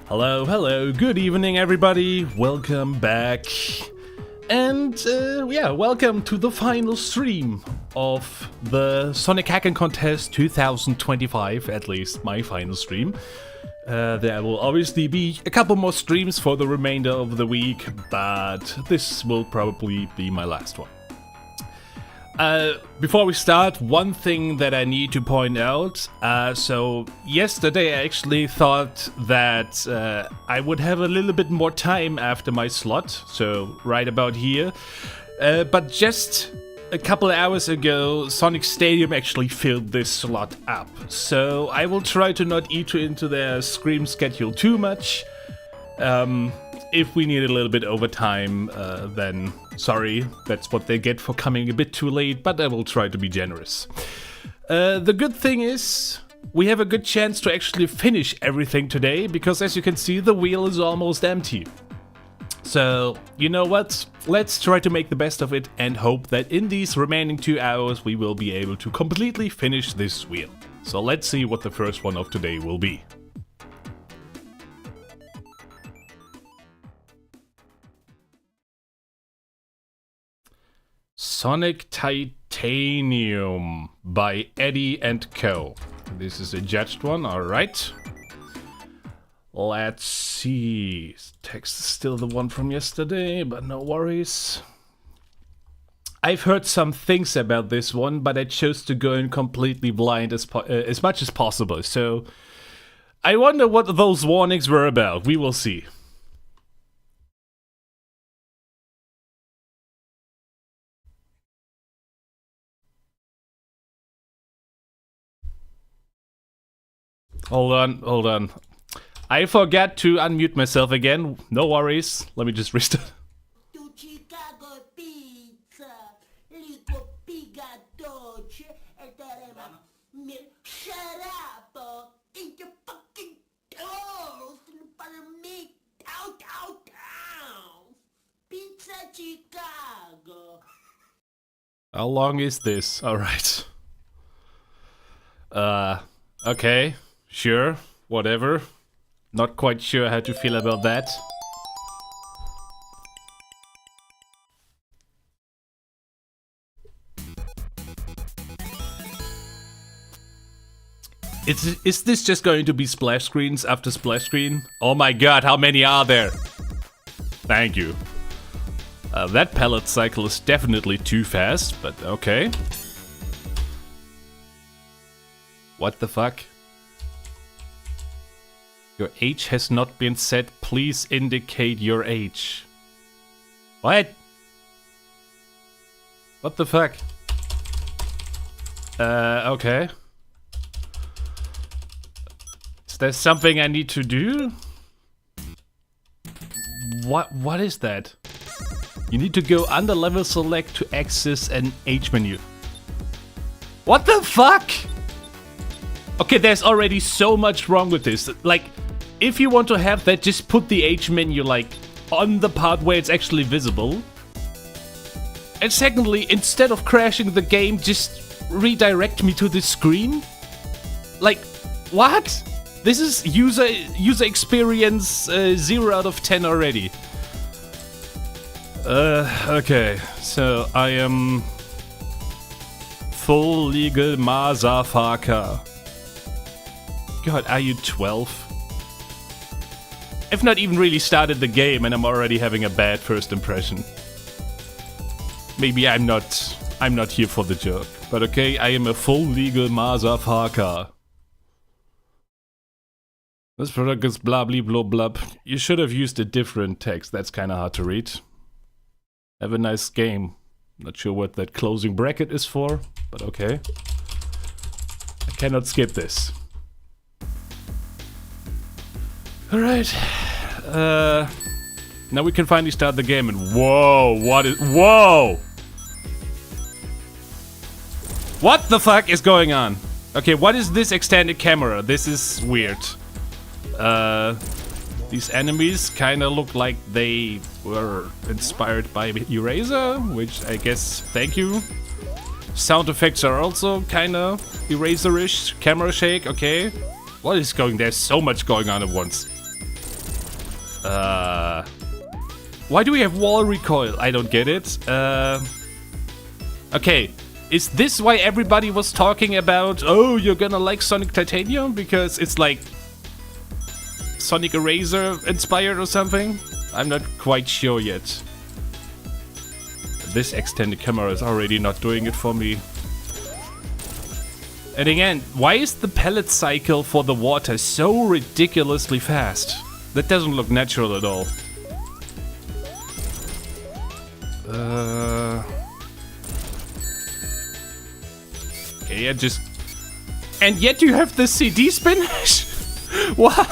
Hello, hello, good evening everybody, welcome back. And yeah, welcome to the final stream of the Sonic.exe Contest 2025, at least my final stream. There will obviously be a couple more streams for the remainder of the week, but this will probably be my last one. Before we start, one thing that I need to point out. So yesterday I actually thought that I would have a little bit more time after my slot, so right about here. But just a couple hours ago, Sonic Stadium actually filled this slot up. So I will try to not eat into their stream schedule too much. If we need a little bit overtime, then sorry, that's what they get for coming a bit too late, but I will try to be generous. The good thing is, we have a good chance to actually finish everything today, because as you can see, the wheel is almost empty. So, you know what? Let's try to make the best of it and hope that in these remaining 2 hours we will be able to completely finish this wheel. So let's see what the first one of today will be. Sonic Titanium by Eddie and Co. This is a judged one, alright. Let's see. Text is still the one from yesterday, but no worries. I've heard some things about this one, but I chose to go in completely blind as much as possible. So I wonder what those warnings were about. We will see. Hold on. I forgot to unmute myself again. No worries. Let me just restart. How long is this? Alright. Okay. Sure. Whatever. Not quite sure how to feel about that. Is this just going to be splash screens after splash screen? Oh my god, how many are there? Thank you. That pallet cycle is definitely too fast, but okay. What the fuck? Your age has not been set. Please indicate your age. What? What the fuck? Okay. Is there something I need to do? What is that? You need to go under level select to access an age menu. What the fuck? Okay, there's already so much wrong with this. Like, if you want to have that, just put the age menu, like, on the part where it's actually visible. And secondly, instead of crashing the game, just redirect me to this screen? Like, what? This is user experience 0 out of 10 already. Okay, so I am full legal motherfucker. God, are you 12? I've not even really started the game and I'm already having a bad first impression. Maybe I'm not here for the joke. But okay, I am a full legal motherfucker. This product is blah blah blah blah. You should have used a different text, that's kinda hard to read. Have a nice game. Not sure what that closing bracket is for, but okay. I cannot skip this. Alright. Now we can finally start the game and whoa, whoa! What the fuck is going on? Okay, what is this extended camera? This is weird. These enemies kinda look like they were inspired by Eraser, which I guess, thank you. Sound effects are also kinda Eraser-ish. Camera shake, okay. What is going? There's so much going on at once. Why do we have wall recoil? I don't get it. Okay. Is this why everybody was talking about, oh, you're gonna like Sonic Titanium? Because it's like Sonic Eraser inspired or something? I'm not quite sure yet. This extended camera is already not doing it for me. And again, why is the pellet cycle for the water so ridiculously fast? That doesn't look natural at all. Okay, yeah, just... And yet you have the CD spinach? Why?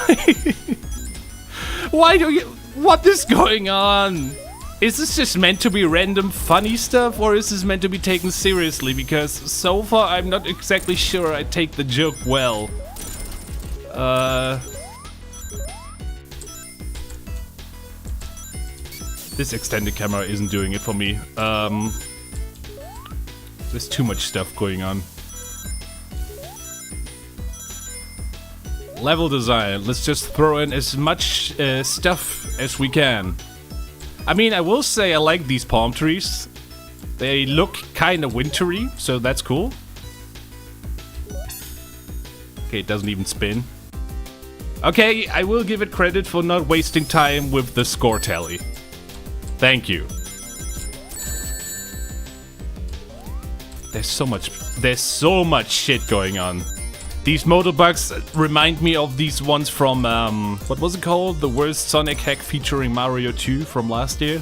Why do you... What is going on? Is this just meant to be random funny stuff, or is this meant to be taken seriously? Because so far I'm not exactly sure I take the joke well. This extended camera isn't doing it for me. There's too much stuff going on. Level design. Let's just throw in as much stuff as we can. I mean, I will say I like these palm trees. They look kind of wintry, so that's cool. Okay, it doesn't even spin. Okay, I will give it credit for not wasting time with the score tally. Thank you. There's so much shit going on. These motorbugs remind me of these ones from, what was it called? The worst Sonic hack featuring Mario 2 from last year.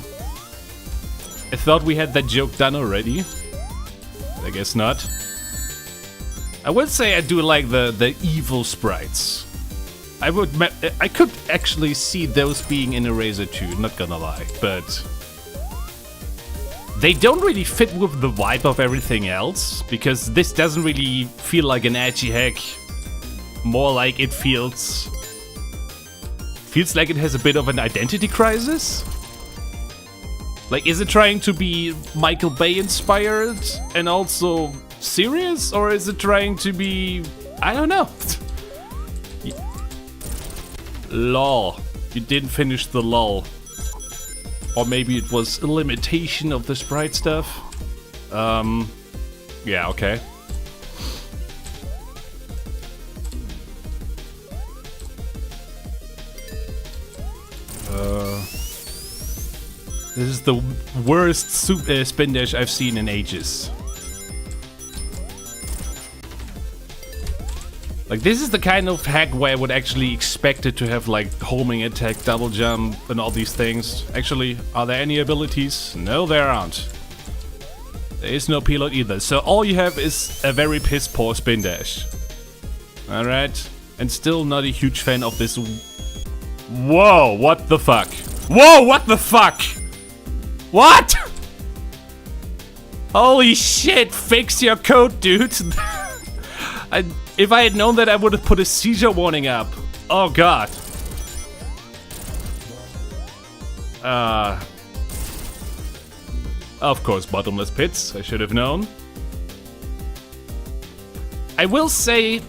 I thought we had that joke done already. I guess not. I would say I do like the evil sprites. I could actually see those being in Eraser 2, not gonna lie, but... They don't really fit with the vibe of everything else, because this doesn't really feel like an edgy hack. More like it feels like it has a bit of an identity crisis. Like, is it trying to be Michael Bay inspired and also serious, or is it trying to be... I don't know. Lol. You didn't finish the lol. Or maybe it was a limitation of the sprite stuff. Yeah, okay. This is the worst spin dash I've seen in ages. Like, this is the kind of hack where I would actually expect it to have, like, homing attack, double jump, and all these things. Actually, are there any abilities? No, there aren't. There is no payload either. So all you have is a very piss-poor spin dash. Alright. And still not a huge fan of this... Whoa, what the fuck? Whoa, what the fuck? What? Holy shit, fix your code, dude. If I had known that, I would have put a seizure warning up. Oh god. Of course, bottomless pits. I should have known. I will say,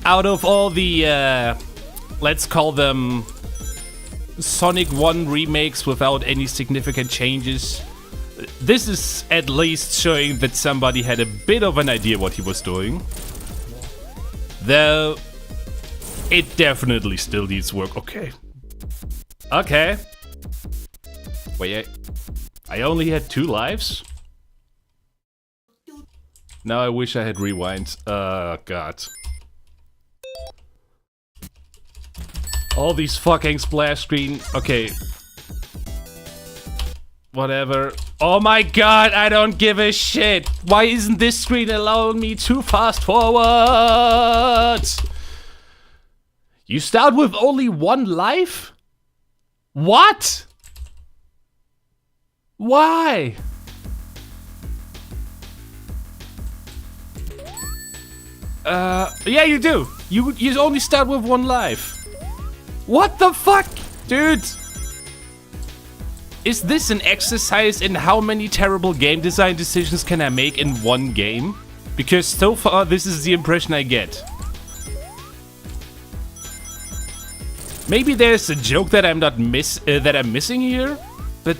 out of all the, let's call them Sonic 1 remakes without any significant changes, this is at least showing that somebody had a bit of an idea what he was doing. Though, it definitely still needs work. Okay. Okay. Wait, I only had 2 lives? Now I wish I had rewind. God. All these fucking splash screen. Okay. Whatever. Oh my god, I don't give a shit. Why isn't this screen allowing me to fast forward? You start with only 1 life? What? Why? Yeah, you do. You only start with 1 life. What the fuck? Dude. Is this an exercise in how many terrible game design decisions can I make in 1 game? Because so far this is the impression I get. Maybe there's a joke that I'm not that I'm missing here, but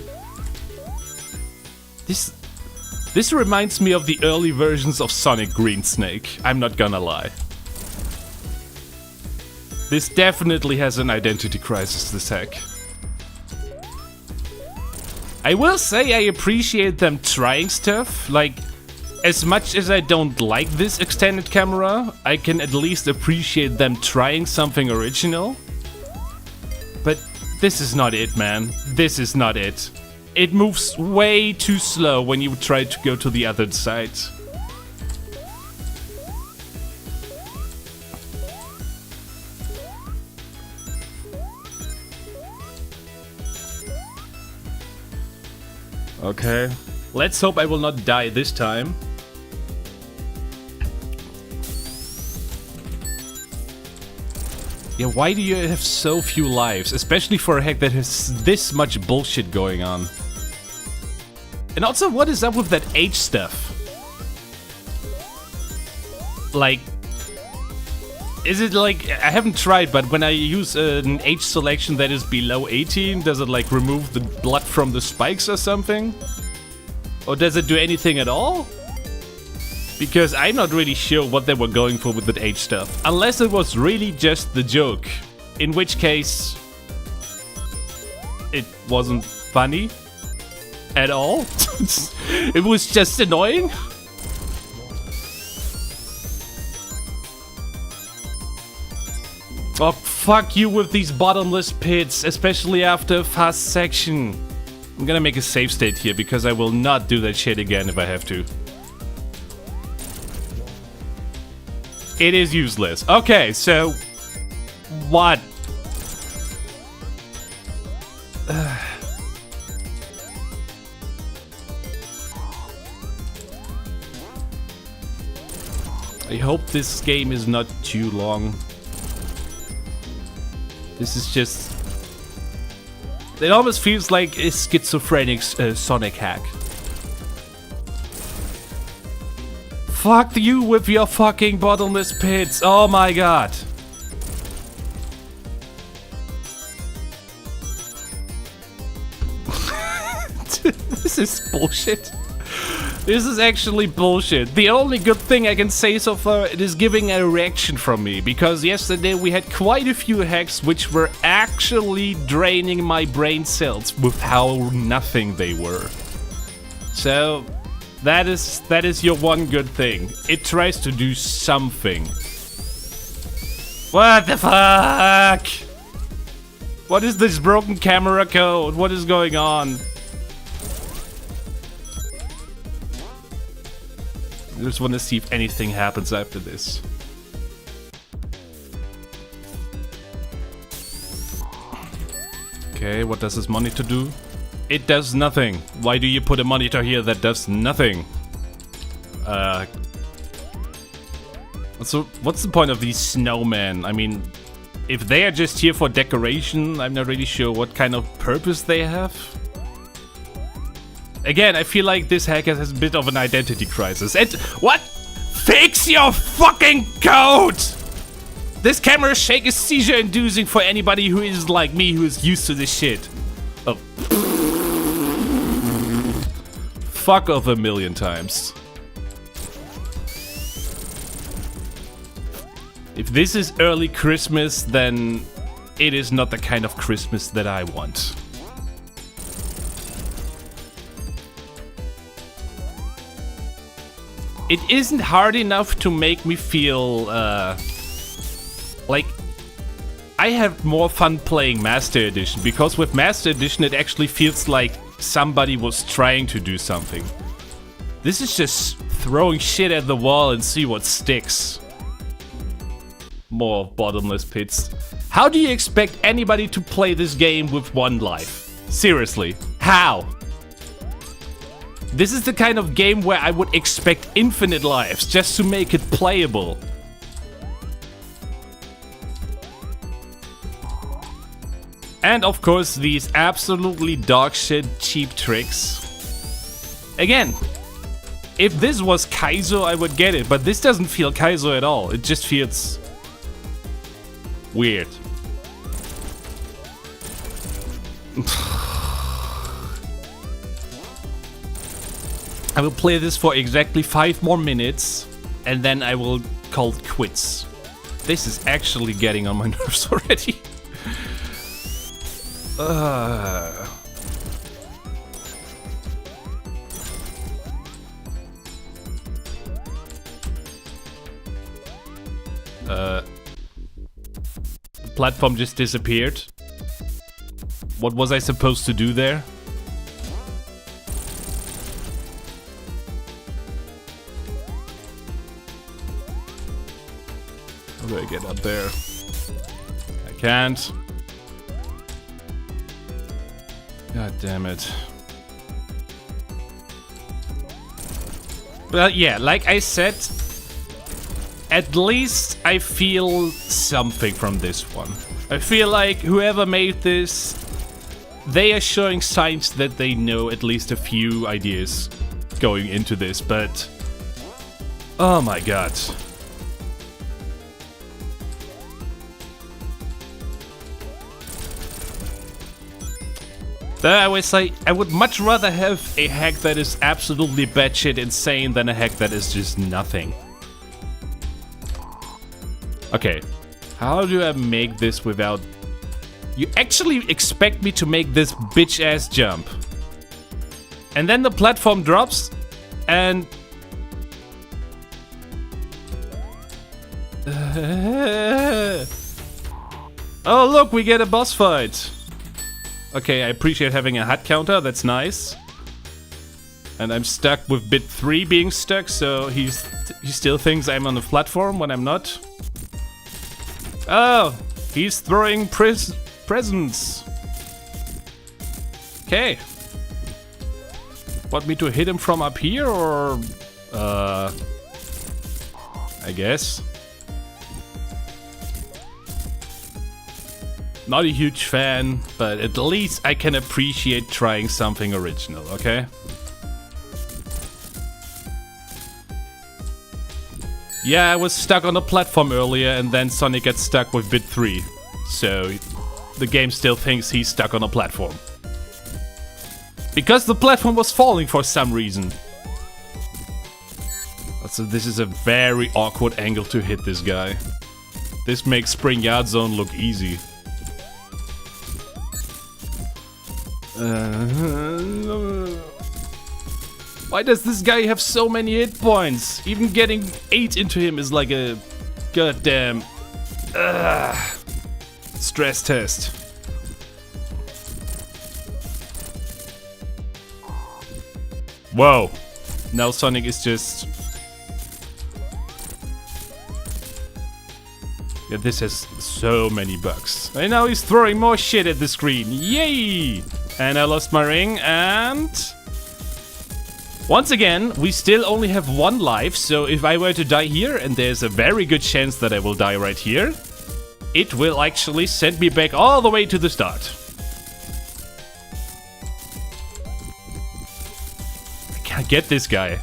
this reminds me of the early versions of Sonic Green Snake. I'm not gonna lie. This definitely has an identity crisis, this hack. I will say I appreciate them trying stuff. Like, as much as I don't like this extended camera, I can at least appreciate them trying something original. But this is not it, man. This is not it. It moves way too slow when you try to go to the other side. Okay. Let's hope I will not die this time. Yeah, why do you have so few lives? Especially for a hack that has this much bullshit going on. And also, what is up with that age stuff? Like, is it like, I haven't tried, but when I use an age selection that is below 18, does it like remove the blood from the spikes or something? Or does it do anything at all? Because I'm not really sure what they were going for with that age stuff. Unless it was really just the joke. In which case, it wasn't funny at all. It was just annoying. Oh, fuck you with these bottomless pits, especially after a fast section. I'm gonna make a save state here, because I will not do that shit again if I have to. It is useless. Okay, so... what? I hope this game is not too long. This is just... it almost feels like a schizophrenic Sonic hack. Fuck you with your fucking bottomless pits. Oh my god. This is bullshit. This is actually bullshit. The only good thing I can say so far, it is giving a reaction from me, because yesterday we had quite a few hacks which were actually draining my brain cells with how nothing they were. So that is your one good thing. It tries to do something. What the fuck? What is this broken camera code? What is going on? I just want to see if anything happens after this. Okay, what does this monitor do? It does nothing. Why do you put a monitor here that does nothing? So what's the point of these snowmen? I mean, if they are just here for decoration, I'm not really sure what kind of purpose they have. Again, I feel like this hacker has a bit of an identity crisis. And what? Fix your fucking code! This camera shake is seizure-inducing for anybody who is like me, who is used to this shit. Oh. Fuck off a million times. If this is early Christmas, then it is not the kind of Christmas that I want. It isn't hard enough to make me feel, like, I have more fun playing Master Edition, because with Master Edition it actually feels like somebody was trying to do something. This is just throwing shit at the wall and see what sticks. More bottomless pits. How do you expect anybody to play this game with one life? Seriously, how? This is the kind of game where I would expect infinite lives just to make it playable. And of course these absolutely dogshit cheap tricks. Again, if this was Kaizo I would get it, but this doesn't feel Kaizo at all. It just feels weird. I will play this for exactly 5 more minutes, and then I will call it quits. This is actually getting on my nerves already. The platform just disappeared. What was I supposed to do there? How do I get up there? I can't. God damn it. But yeah, like I said, at least I feel something from this one. I feel like whoever made this, they are showing signs that they know at least a few ideas going into this, but oh my god. I always say I would much rather have a hack that is absolutely batshit insane than a hack that is just nothing. Okay, how do I make this without... You actually expect me to make this bitch-ass jump. And then the platform drops, and... Oh look, we get a boss fight! Okay, I appreciate having a HUD counter, that's nice. And I'm stuck with bit 3 being stuck, so he still thinks I'm on the platform when I'm not. Oh, he's throwing presents. Okay. Want me to hit him from up here, or... I guess. Not a huge fan, but at least I can appreciate trying something original, okay? Yeah, I was stuck on a platform earlier and then Sonic gets stuck with bit 3. So, the game still thinks he's stuck on a platform. Because the platform was falling for some reason. So this is a very awkward angle to hit this guy. This makes Spring Yard Zone look easy. Why does this guy have so many hit points? Even getting 8 into him is like a goddamn stress test. Whoa. Now Sonic is just... Yeah, this has so many bugs. And now he's throwing more shit at the screen. Yay! And I lost my ring, and... Once again, we still only have 1 life, so if I were to die here, and there's a very good chance that I will die right here, it will actually send me back all the way to the start. I can't get this guy.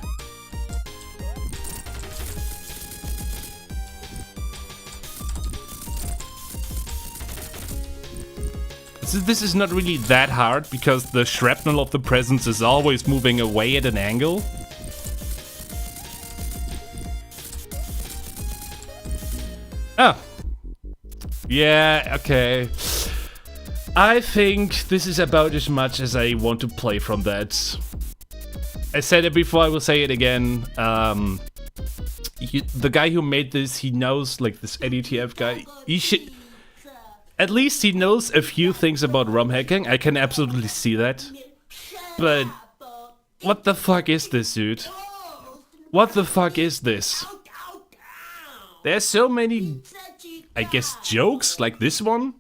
This is not really that hard, because the shrapnel of the presents is always moving away at an angle. Oh. Yeah, okay. I think this is about as much as I want to play from that. I said it before, I will say it again. The guy who made this, he knows, like this NETF guy, he should... At least he knows a few things about ROM hacking, I can absolutely see that. But what the fuck is this, dude? What the fuck is this? There's so many, I guess, jokes like this one.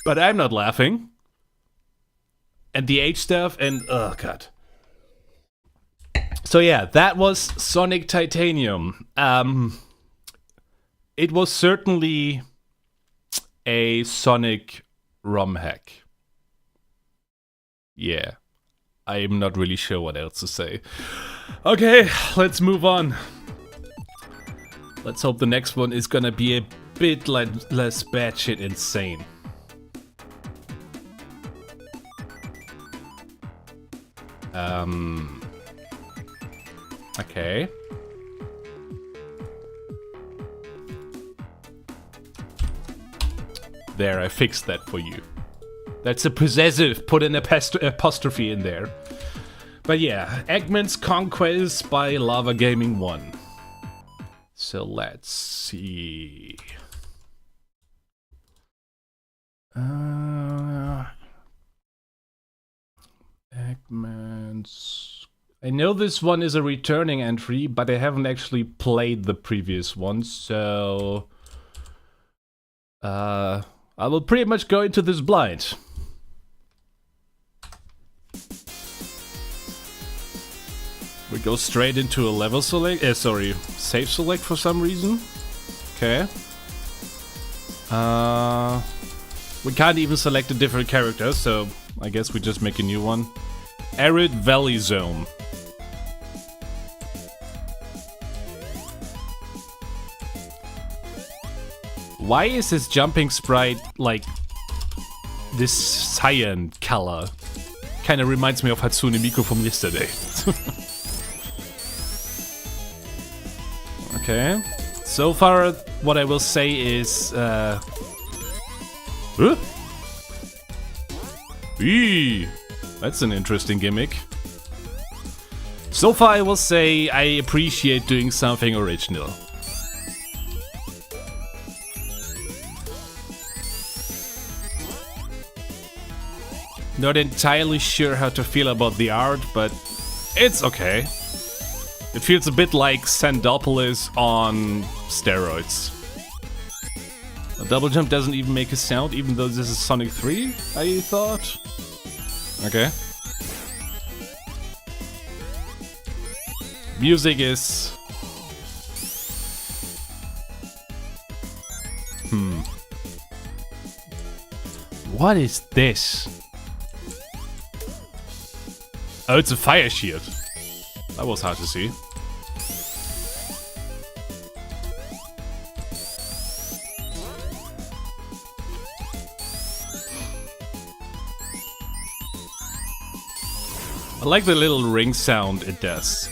But I'm not laughing. And the age stuff and... oh god. So yeah, that was Sonic Titanium. It was certainly... a Sonic ROM hack. Yeah, I'm not really sure what else to say. Okay, let's move on. Let's hope the next one is gonna be a bit less batshit insane. Okay. There, I fixed that for you. That's a possessive. Put an apostrophe in there. But yeah, Eggman's Conquest by Lava Gaming 1. So let's see. Eggman's... I know this one is a returning entry, but I haven't actually played the previous one, so... I will pretty much go into this blind. We go straight into a level select, save select for some reason. Okay. We can't even select a different character, so I guess we just make a new one. Arid Valley Zone. Why is his jumping sprite like this cyan color? Kinda reminds me of Hatsune Miku from yesterday. Okay. So far, what I will say is, that's an interesting gimmick. So far, I will say I appreciate doing something original. Not entirely sure how to feel about the art, but it's okay. It feels a bit like Sandopolis on steroids. A double jump doesn't even make a sound, even though this is Sonic 3, I thought. Okay. Music is... What is this? Oh, it's a fire shield. That was hard to see. I like the little ring sound it does.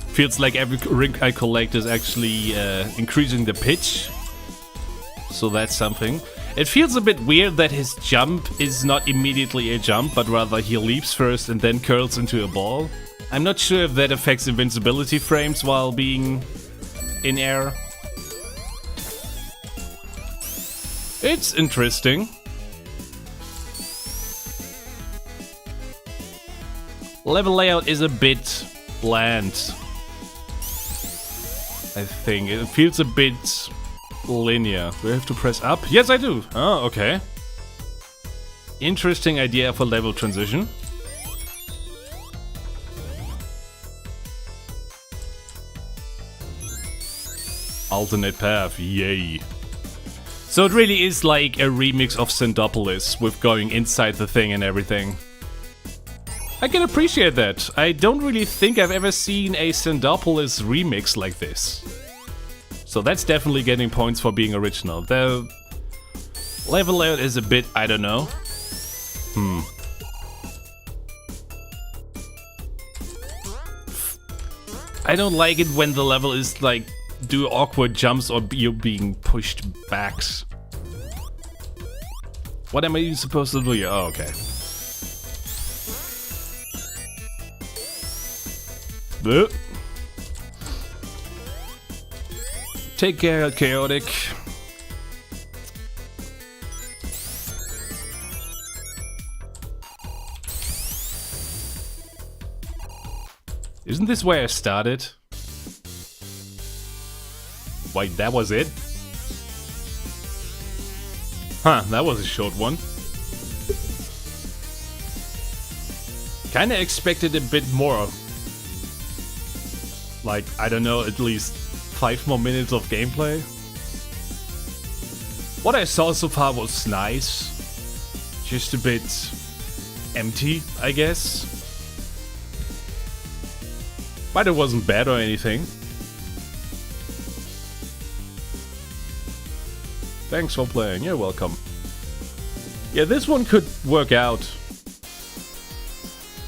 Feels like every ring I collect is actually increasing the pitch. So that's something. It feels a bit weird that his jump is not immediately a jump, but rather he leaps first and then curls into a ball. I'm not sure if that affects invincibility frames while being in air. It's interesting. Level layout is a bit bland. I think it feels a bit linear. Do I have to press up? Yes, I do. Oh, okay. Interesting idea for level transition. Alternate path, yay. So it really is like a remix of Sandopolis with going inside the thing and everything. I can appreciate that. I don't really think I've ever seen a Sandopolis remix like this. So that's definitely getting points for being original. The level layout is a bit, I don't know. I don't like it when the level is like do awkward jumps or you're being pushed backs. What am I even supposed to do here? Oh, okay. Take care, chaotic. Isn't this where I started? Wait, that was it? Huh, that was a short one. Kinda expected a bit more. Like, I don't know, at least 5 more minutes of gameplay. What I saw so far was nice. Just a bit empty, I guess. But it wasn't bad or anything. Thanks for playing, you're welcome. Yeah, this one could work out.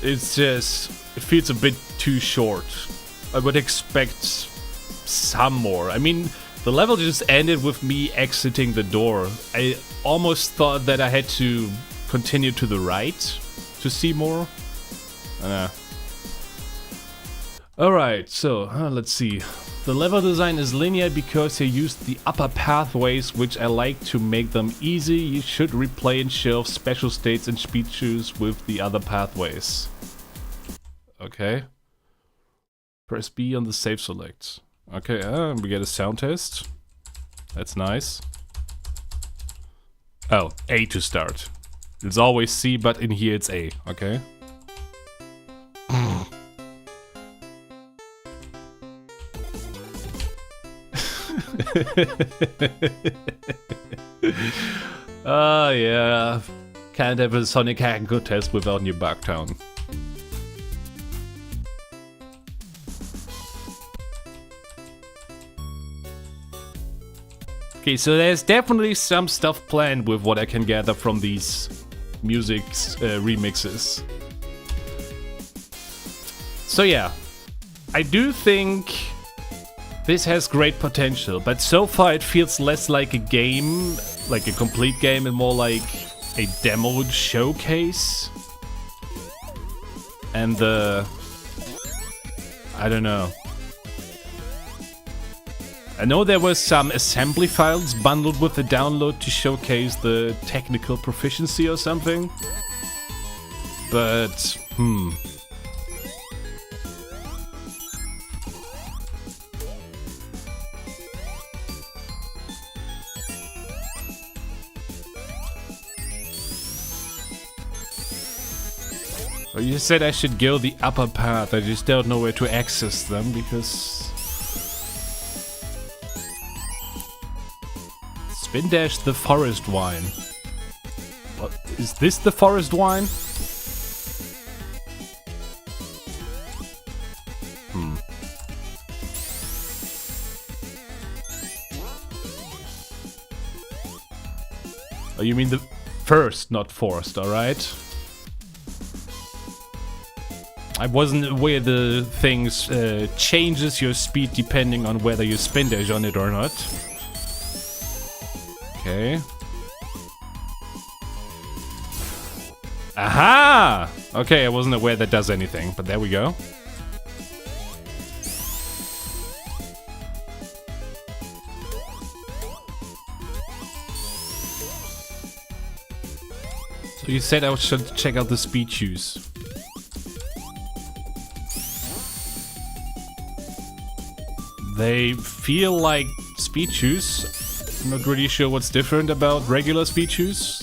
It's just... it feels a bit too short. I would expect some more. I mean, the level just ended with me exiting the door. I almost thought that I had to continue to the right to see more. Alright, so let's see. The level design is linear because you used the upper pathways, which I like to make them easy. You should replay and shelve special states and speed shoes with the other pathways. Okay. Press B on the save select. Okay, we get a sound test. That's nice. Oh, A to start. It's always C, but in here it's A. Okay. Yeah. Can't have a Sonic hack and go test without New Bugtown. Okay, so there's definitely some stuff planned with what I can gather from these music remixes. So yeah, I do think this has great potential, but so far it feels less like a game, like a complete game, and more like a demoed showcase. And I don't know. I know there were some assembly files bundled with the download to showcase the technical proficiency or something. But, Well, you said I should go the upper path. I just don't know where to access them because... Spin dash the forest wine. What? Is this the forest wine? Oh, you mean the first, not forest, alright? I wasn't aware the things changes your speed depending on whether you spin dash on it or not. Okay. Aha! Okay, I wasn't aware that does anything, but there we go. So you said I should check out the speed shoes. They feel like speed shoes. I'm not really sure what's different about regular speed shoes.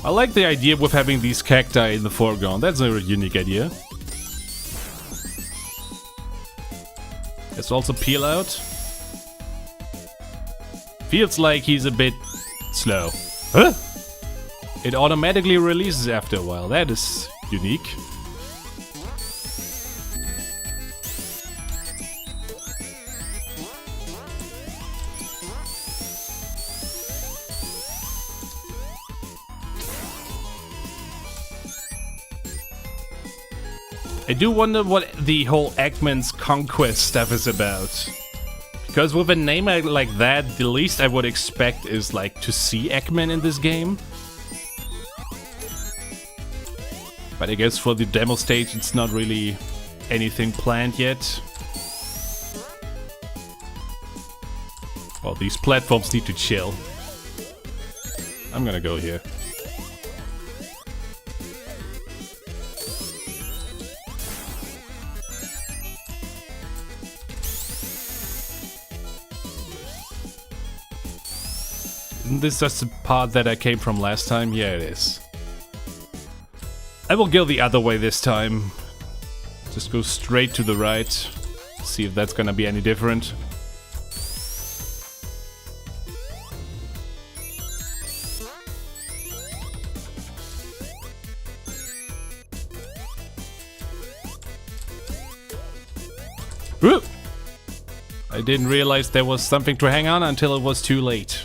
I like the idea with having these cacti in the foreground. That's a unique idea. Let's also peel out. Feels like he's a bit slow. Huh? It automatically releases after a while. That is unique. I do wonder what the whole Eggman's Conquest stuff is about. Because with a name like that, the least I would expect is like to see Eggman in this game. But I guess for the demo stage it's not really anything planned yet. Well, these platforms need to chill. I'm gonna go here. Isn't this just the part that I came from last time? Yeah, it is. I will go the other way this time. Just go straight to the right. See if that's gonna be any different. Whoop! I didn't realize there was something to hang on until it was too late.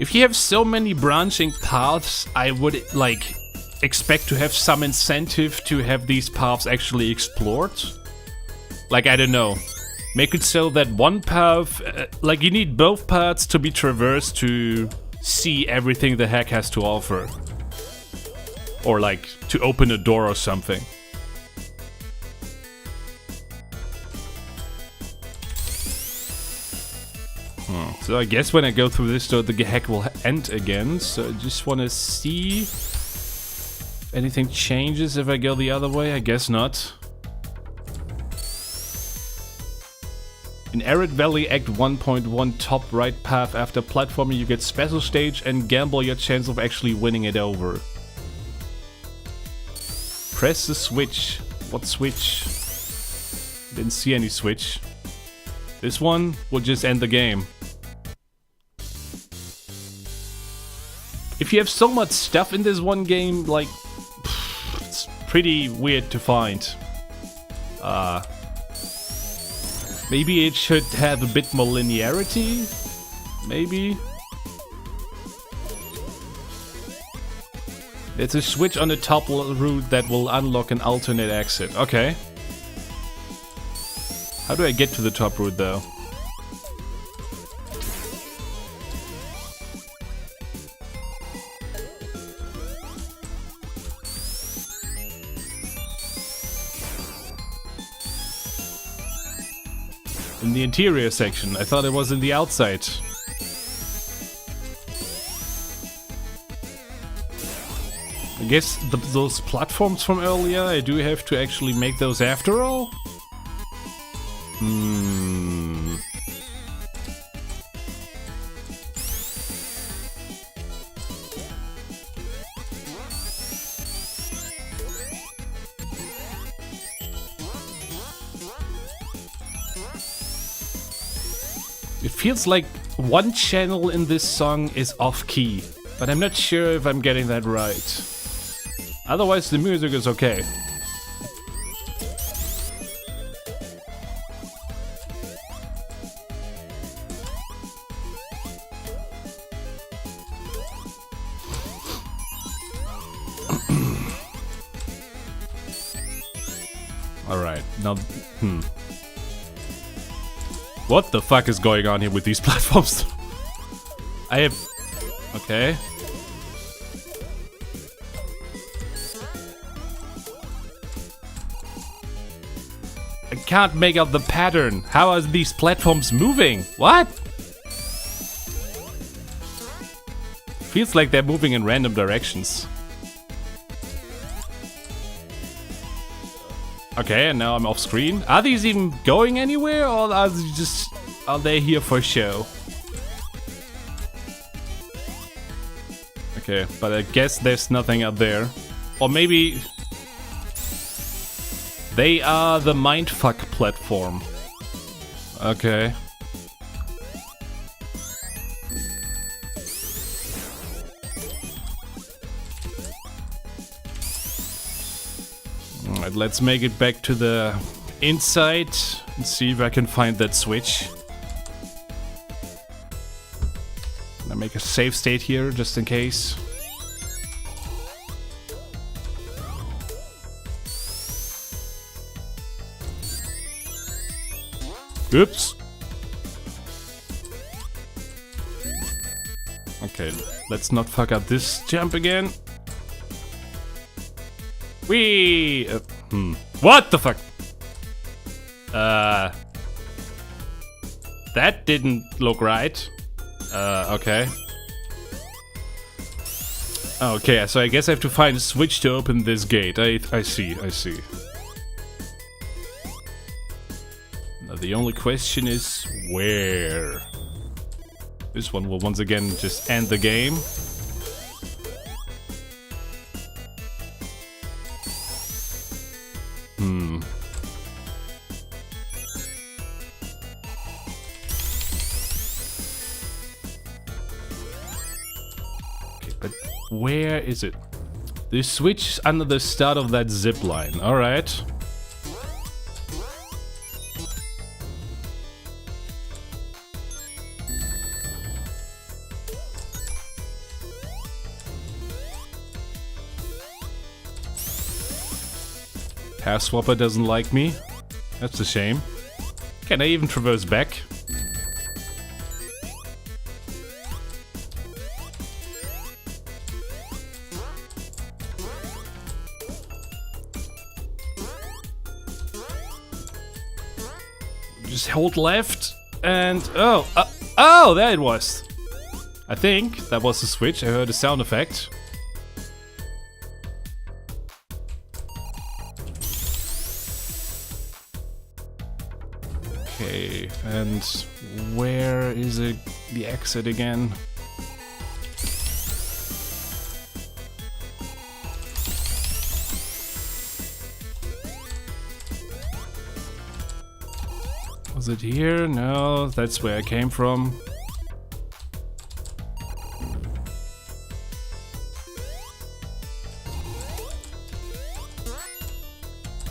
If you have so many branching paths, I would like expect to have some incentive to have these paths actually explored. Like, I don't know, make it so that one path, like you need both paths to be traversed to see everything the hack has to offer. Or like to open a door or something. So I guess when I go through this door, the hack will end again. So I just want to see if anything changes if I go the other way. I guess not. In Arid Valley Act 1.1 top right path, after platforming you get special stage and gamble your chance of actually winning it over. Press the switch. What switch? Didn't see any switch. This one will just end the game. If you have so much stuff in this one game, like, it's pretty weird to find. Maybe it should have a bit more linearity? Maybe? There's a switch on the top route that will unlock an alternate exit. Okay. How do I get to the top route though? In the interior section. I thought it was in the outside. I guess those platforms from earlier, I do have to actually make those after all? It feels like one channel in this song is off-key, but I'm not sure if I'm getting that right. Otherwise, the music is okay. Alright, now... What the fuck is going on here with these platforms? I have... Okay. I can't make out the pattern. How are these platforms moving? What? Feels like they're moving in random directions. Okay, and now I'm off screen. Are these even going anywhere, or are they here for show? Okay, but I guess there's nothing up there. Or maybe they are the mindfuck platform. Okay. Alright, let's make it back to the inside and see if I can find that switch. I make a save state here just in case. Oops. Okay, let's not fuck up this jump again. Whee! What the fuck? That didn't look right. Okay. Okay, so I guess I have to find a switch to open this gate. I see. Now the only question is where? This one will once again just end the game. Where is it? The switch is under the start of that zip line. Alright. Path Swapper doesn't like me. That's a shame. Can I even traverse back? Just hold left and... oh, there it was. I think that was the switch. I heard a sound effect. Okay, and where is it? The exit again? Was it here? No, that's where I came from.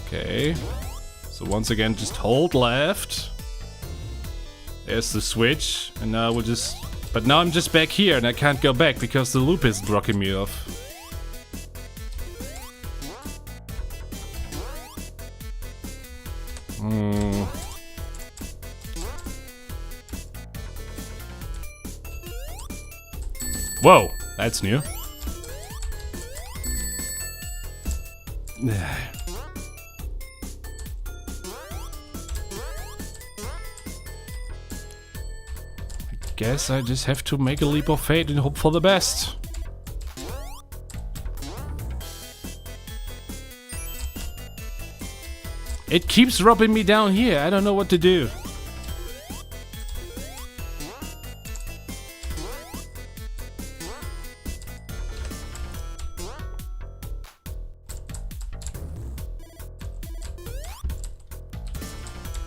Okay. So once again, just hold left. There's the switch. And now we'll just... But now I'm just back here and I can't go back because the loop is blocking me off. Whoa, that's new. I guess I just have to make a leap of faith and hope for the best. It keeps dropping me down here. I don't know what to do.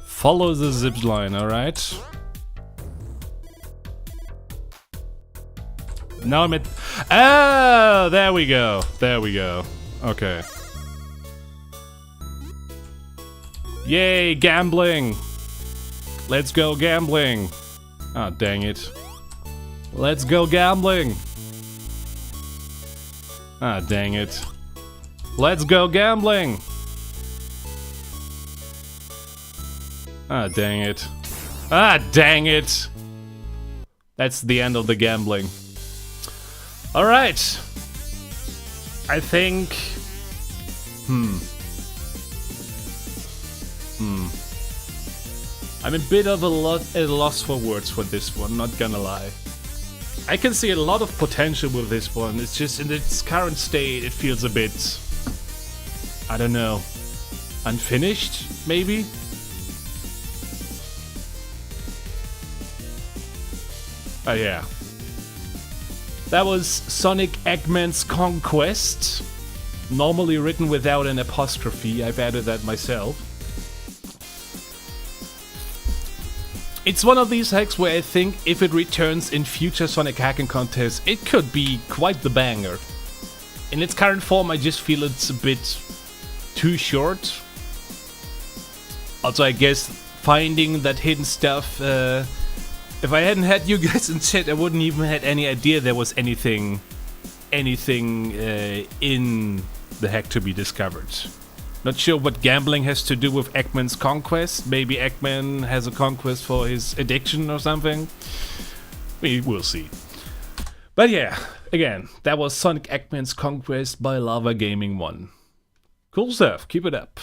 Follow the zip line, alright? Now I'm at... Oh, there we go. There we go. Okay. Yay, gambling! Let's go gambling! Ah, dang it. Let's go gambling! Ah, dang it. Let's go gambling! Ah, dang it. Ah, dang it! That's the end of the gambling. Alright. I think... I'm a bit of a loss for words for this one, not gonna lie. I can see a lot of potential with this one. It's just in its current state, it feels a bit... I don't know. Unfinished, maybe? Oh yeah. That was Sonic Eggman's Conquest. Normally written without an apostrophe, I've added that myself. It's one of these hacks where I think if it returns in future Sonic hacking contests, it could be quite the banger. In its current form, I just feel it's a bit too short. Also, I guess finding that hidden stuff... if I hadn't had you guys in chat, I wouldn't even had any idea there was anything in the hack to be discovered. Not sure what gambling has to do with Eggman's Conquest. Maybe Eggman has a conquest for his addiction or something. We will see. But yeah, again, that was Sonic Eggman's Conquest by Lava Gaming 1. Cool stuff, keep it up.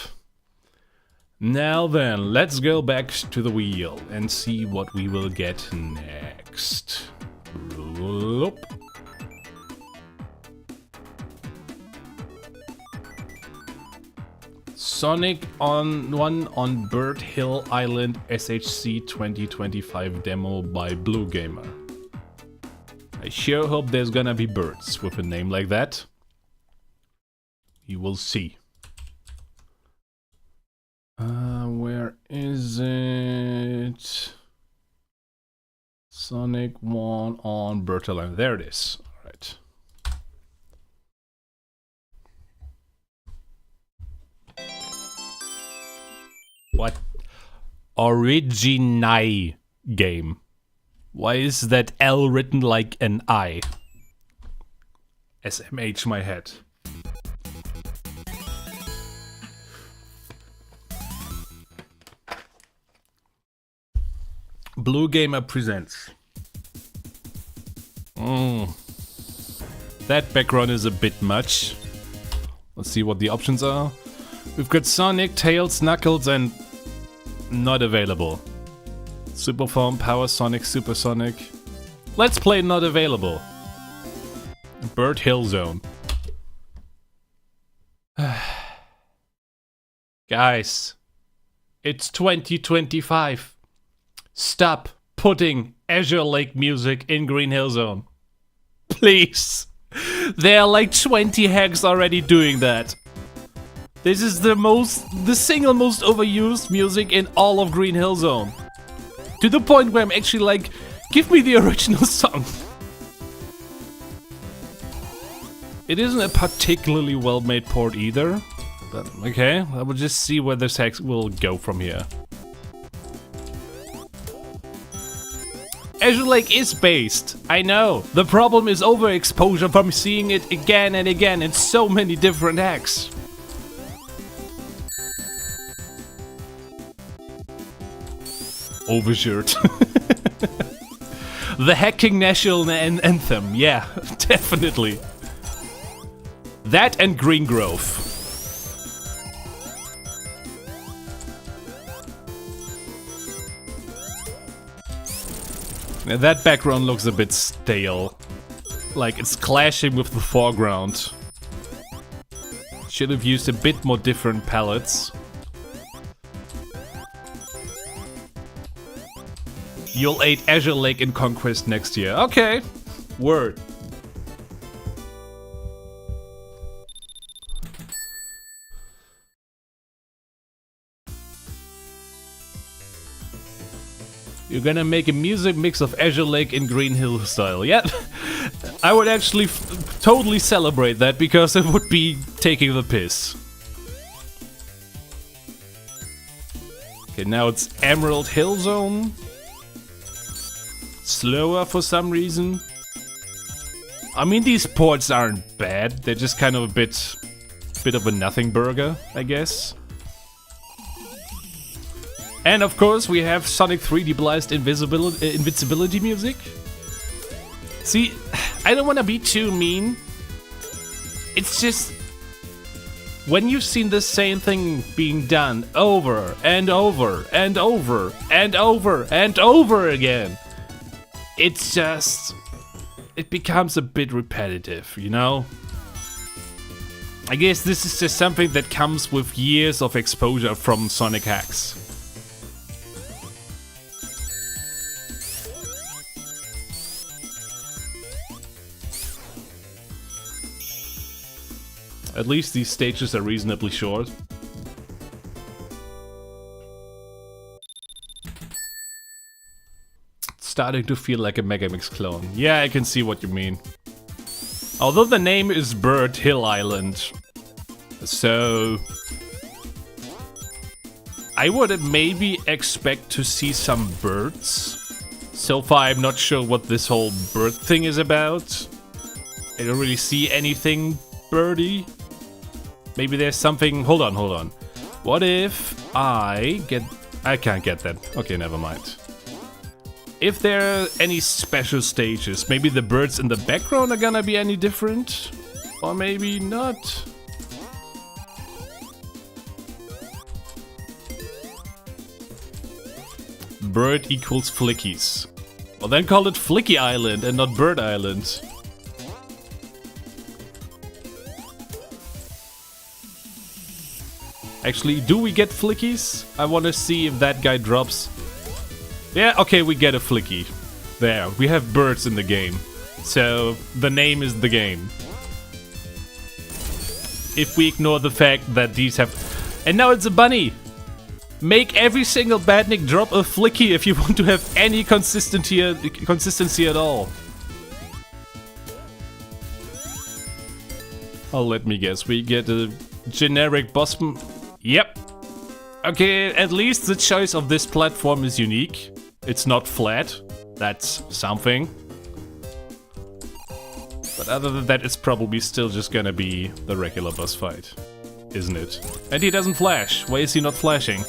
Now then, let's go back to the wheel and see what we will get next. Bloop. Sonic on Bird Hill Island SHC 2025 demo by Blue Gamer. I sure hope there's gonna be birds with a name like that. You will see. Where is it? Sonic 1 on Bird Hill Island. There it is. All right. What? Originai game. Why is that L written like an I? SMH my head. Blue Gamer presents. That background is a bit much. Let's see what the options are. We've got Sonic, Tails, Knuckles, and not available. Superform, Power Sonic, Supersonic. Let's play not available. Bird Hill Zone. Guys, it's 2025. Stop putting Azure Lake music in Green Hill Zone. Please. There are like 20 hacks already doing that. This is the single most overused music in all of Green Hill Zone. To the point where I'm actually like, give me the original song. It isn't a particularly well-made port either. But okay, I will just see where this hack will go from here. Azure Lake is based, I know. The problem is overexposure from seeing it again and again in so many different hacks. Overshirt. The hacking national anthem, yeah, definitely. That and Green Grove. Now that background looks a bit stale. Like it's clashing with the foreground. Should have used a bit more different palettes. You'll aid Azure Lake in Conquest next year. Okay. Word. You're gonna make a music mix of Azure Lake in Green Hill style. Yeah, I would actually totally celebrate that because it would be taking the piss. Okay, now it's Emerald Hill Zone. Slower for some reason. I mean, these ports aren't bad. They're just kind of a bit of a nothing burger, I guess. And of course, we have Sonic 3D Blast invincibility music. See, I don't want to be too mean. It's just when you've seen the same thing being done over and over and over and over and over again, it's just, it becomes a bit repetitive, you know? I guess this is just something that comes with years of exposure from Sonic hacks. At least these stages are reasonably short. It's starting to feel like a Megamix clone. Yeah, I can see what you mean. Although the name is Bird Hill Island, so I would maybe expect to see some birds. So far, I'm not sure what this whole bird thing is about. I don't really see anything birdie. Maybe there's something... Hold on. What if I can't get that. Okay, never mind. If there are any special stages, maybe the birds in the background are gonna be any different? Or maybe not. Bird equals flickies. Well, then call it Flicky Island and not Bird Island. Actually, do we get flickies? I want to see if that guy drops. Yeah, okay, we get a flicky. There, we have birds in the game. So, the name is the game. If we ignore the fact that these have... And now it's a bunny! Make every single badnik drop a flicky if you want to have any consistency at all. Oh, let me guess, we get a generic boss... Yep. Okay, at least the choice of this platform is unique. It's not flat. That's something. But other than that, it's probably still just gonna be the regular boss fight. Isn't it? And he doesn't flash. Why is he not flashing?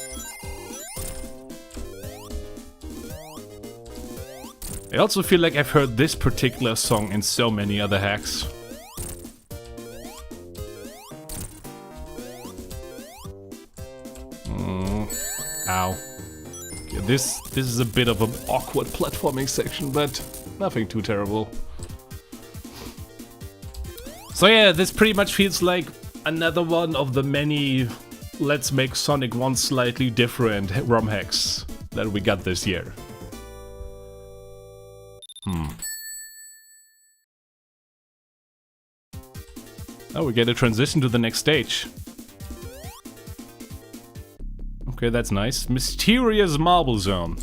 I also feel like I've heard this particular song in so many other hacks. Ow. Yeah, this is a bit of an awkward platforming section, but nothing too terrible. So yeah, this pretty much feels like another one of the many let's make Sonic 1 slightly different ROM hacks that we got this year. Oh, we get a transition to the next stage. Okay, that's nice. Mysterious Marble Zone.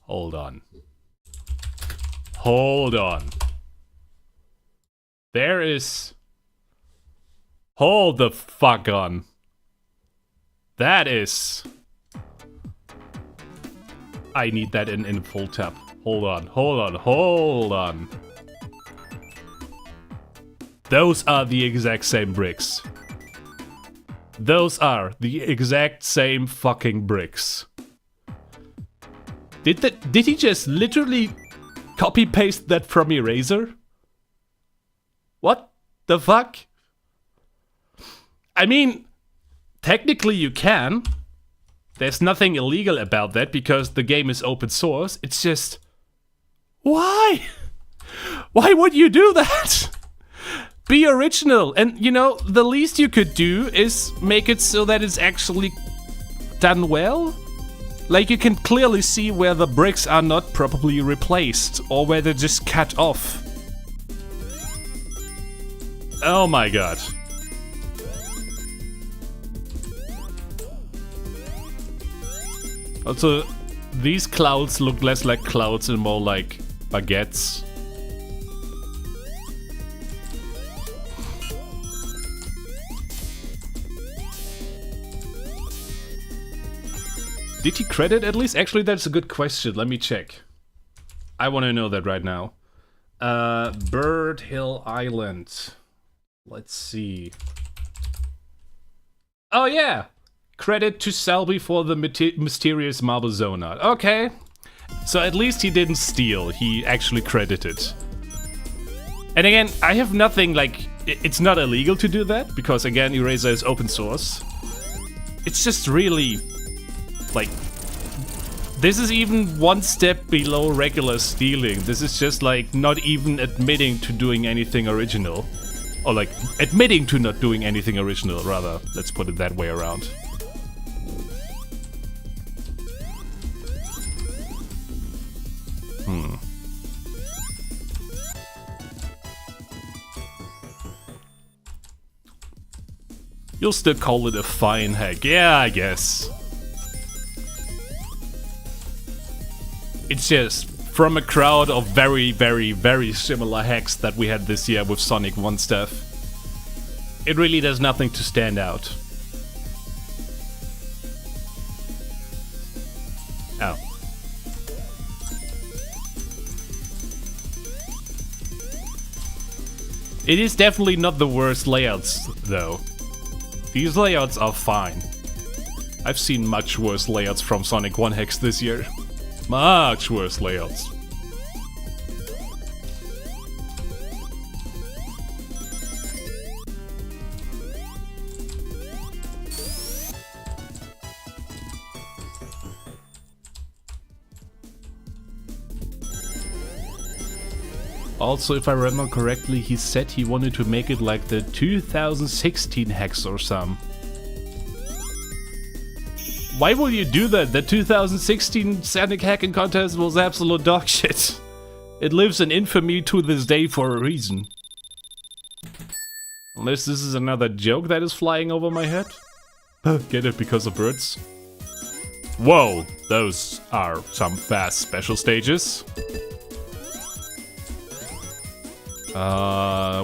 Hold on. Hold on. There is... Hold the fuck on. That is... I need that in full tap. Hold on, hold on, hold on. Those are the exact same bricks. Those are the exact same fucking bricks. Did he just literally copy paste that from Eraser? What the fuck? I mean, technically you can. There's nothing illegal about that because the game is open source. It's just... Why? Why would you do that? Be original. And, you know, the least you could do is make it so that it's actually done well. Like, you can clearly see where the bricks are not properly replaced or where they're just cut off. Oh my god. Also, these clouds look less like clouds and more like baguettes. Did he credit at least? Actually, that's a good question. Let me check. I want to know that right now. Bird Hill Island. Let's see. Oh yeah! Credit to Selbi for the mysterious marble zone art. Okay. So at least he didn't steal. He actually credited. And again, I have nothing like... It's not illegal to do that, because again, Eraser is open source. It's just really... Like, this is even one step below regular stealing. This is just like not even admitting to doing anything original. Or like, admitting to not doing anything original, rather. Let's put it that way around. You'll still call it a fine hack. Yeah, I guess. It's just from a crowd of very, very, very similar hacks that we had this year with Sonic 1 stuff. It really does nothing to stand out. Oh. It is definitely not the worst layouts, though. These layouts are fine. I've seen much worse layouts from Sonic 1 hacks this year. Much worse layouts. Also, if I remember correctly, he said he wanted to make it like the 2016 hacks or some. Why will you do that? The 2016 Sonic hacking contest was absolute dog shit. It lives in infamy to this day for a reason. Unless this is another joke that is flying over my head. Get it because of birds? Whoa, those are some fast special stages.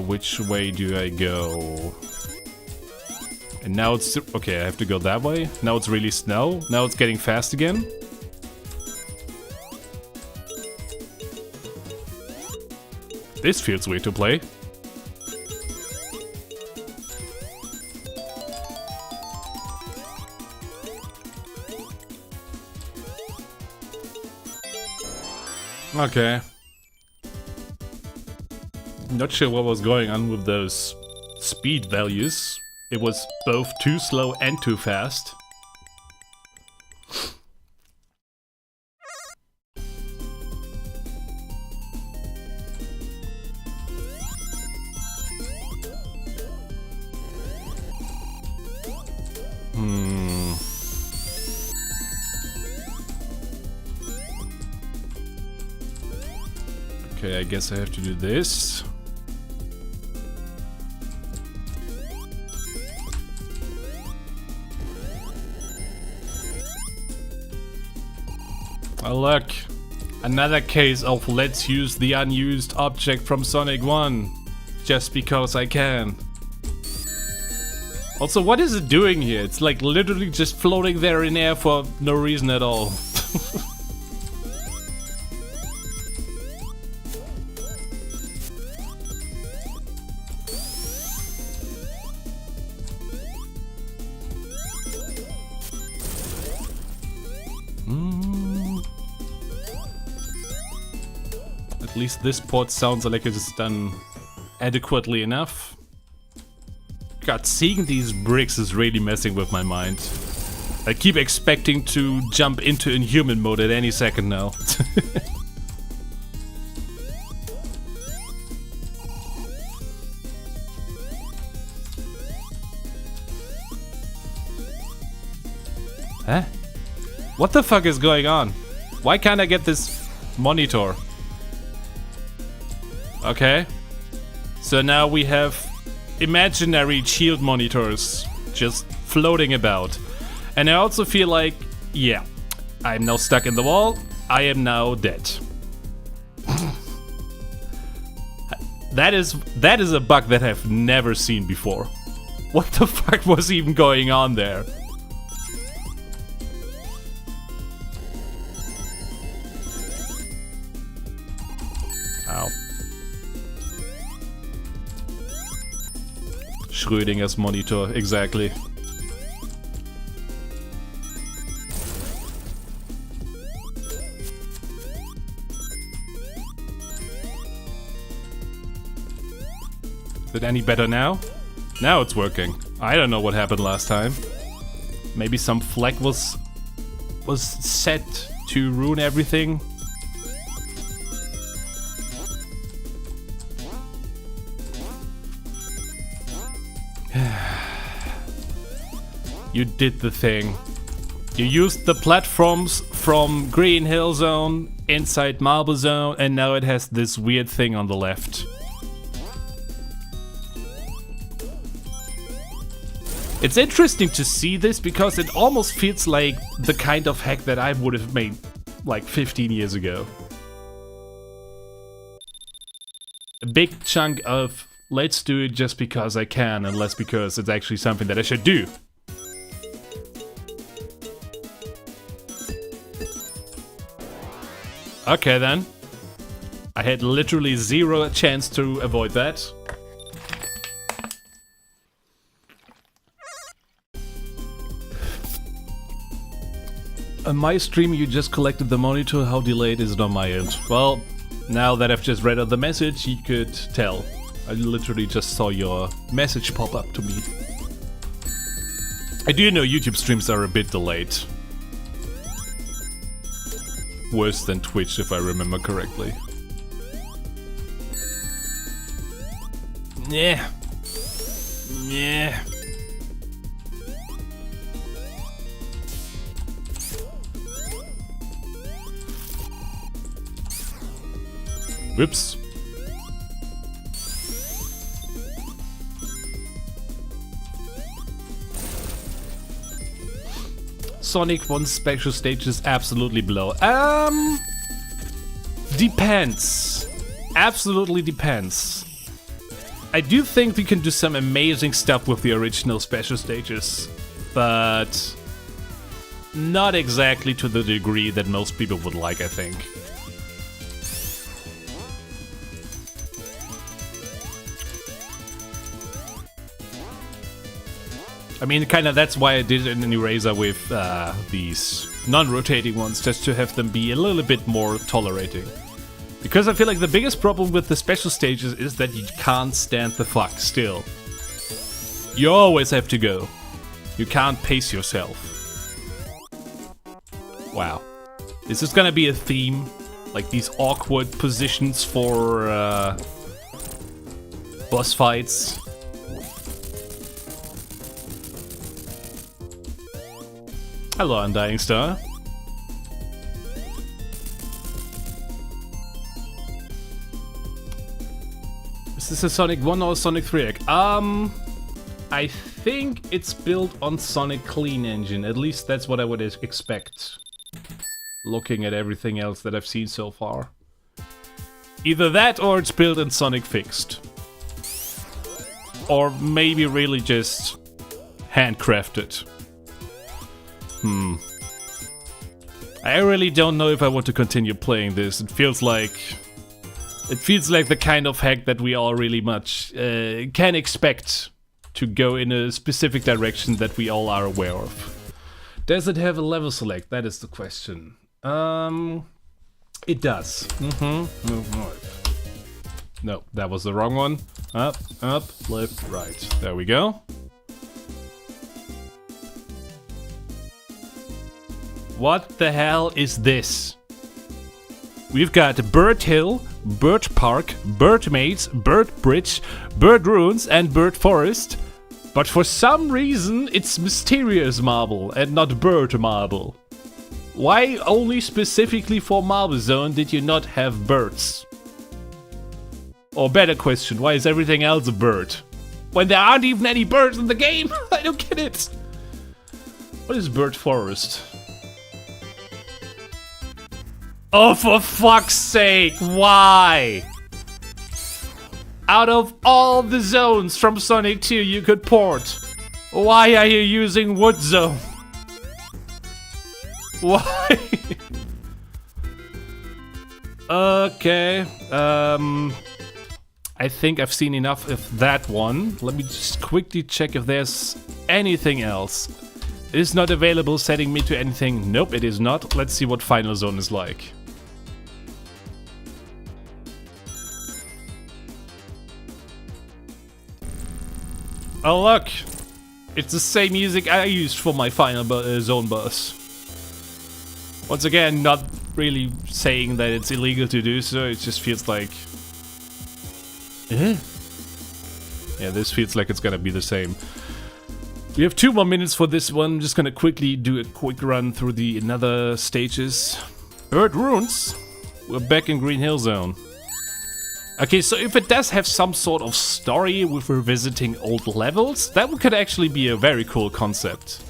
Which way do I go? And now it's... Okay, I have to go that way. Now it's really snow. Now it's getting fast again. This feels weird to play. Okay. Not sure what was going on with those speed values. It was both too slow and too fast. Okay, I guess I have to do this. Oh look, another case of let's use the unused object from Sonic 1, just because I can. Also, what is it doing here? It's like literally just floating there in air for no reason at all. At least this port sounds like it is done adequately enough. God, seeing these bricks is really messing with my mind. I keep expecting to jump into Inhuman mode at any second now. Huh? What the fuck is going on? Why can't I get this monitor? Okay. So now we have imaginary shield monitors just floating about. And I also feel like, yeah, I'm now stuck in the wall. I am now dead. That is a bug that I've never seen before. What the fuck was even going on there? Ow. Schrödinger's monitor, exactly. Is it any better now? Now it's working. I don't know what happened last time. Maybe some flag was set to ruin everything. You did the thing. You used the platforms from Green Hill Zone inside Marble Zone, and now it has this weird thing on the left. It's interesting to see this because it almost feels like the kind of hack that I would have made like 15 years ago. A big chunk of let's do it just because I can and less because it's actually something that I should do. Okay then. I had literally zero chance to avoid that. On my stream you just collected the monitor, how delayed is it on my end? Well, now that I've just read out the message, you could tell. I literally just saw your message pop up to me. I do know YouTube streams are a bit delayed. Worse than Twitch, if I remember correctly. Yeah. Yeah. Whoops. Sonic 1's special stages absolutely blow. Depends. Absolutely depends. I do think we can do some amazing stuff with the original special stages, but not exactly to the degree that most people would like, I think. I mean, kinda that's why I did an eraser with these non-rotating ones, just to have them be a little bit more tolerating. Because I feel like the biggest problem with the special stages is that you can't stand the fuck still. You always have to go. You can't pace yourself. Wow. Is this gonna be a theme? Like these awkward positions for boss fights? Hello, Undying Star. Is this a Sonic 1 or Sonic 3 egg? I think it's built on Sonic Clean Engine. At least that's what I would expect. Looking at everything else that I've seen so far. Either that or it's built in Sonic Fixed. Or maybe really just handcrafted. I really don't know if I want to continue playing this. It feels like the kind of hack that we all really much can expect to go in a specific direction that we all are aware of. Does it have a level select? That is the question. It does. No, that was the wrong one. Up, left, right. There we go. What the hell is this? We've got Bird Hill, Bird Park, Bird Maze, Bird Bridge, Bird Ruins, and Bird Forest. But for some reason, it's Mysterious Marble and not Bird Marble. Why only specifically for Marble Zone did you not have birds? Or better question, why is everything else a bird? When there aren't even any birds in the game? I don't get it. What is Bird Forest? Oh, for fuck's sake, why? Out of all the zones from Sonic 2 you could port, why are you using Wood Zone? Why? Okay, I think I've seen enough of that one. Let me just quickly check if there's anything else. It is not available, setting me to anything. Nope, it is not. Let's see what Final Zone is like. Oh look! It's the same music I used for my Final Zone boss. Once again, not really saying that it's illegal to do so, it just feels like... Yeah, this feels like it's gonna be the same. We have 2 more minutes for this one. I'm just gonna quickly do a quick run through the another stages. Bird Ruins. We're back in Green Hill Zone. Okay, so if it does have some sort of story with revisiting old levels, that could actually be a very cool concept.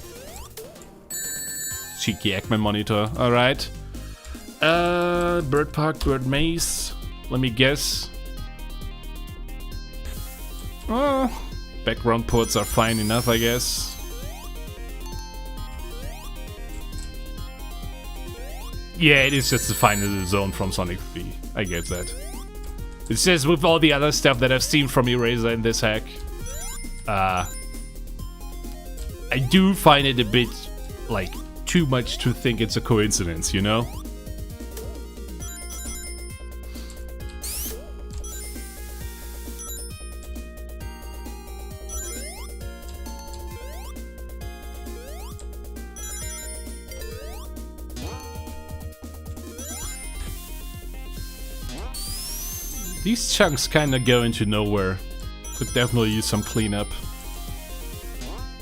Cheeky Eggman monitor, alright. Bird Park, Bird Maze. Let me guess. Background ports are fine enough, I guess. Yeah, it is just the final zone from Sonic 3. I get that. It's just with all the other stuff that I've seen from Eraser in this hack. I do find it a bit, like, too much to think it's a coincidence, you know? These chunks kinda go into nowhere. Could definitely use some cleanup.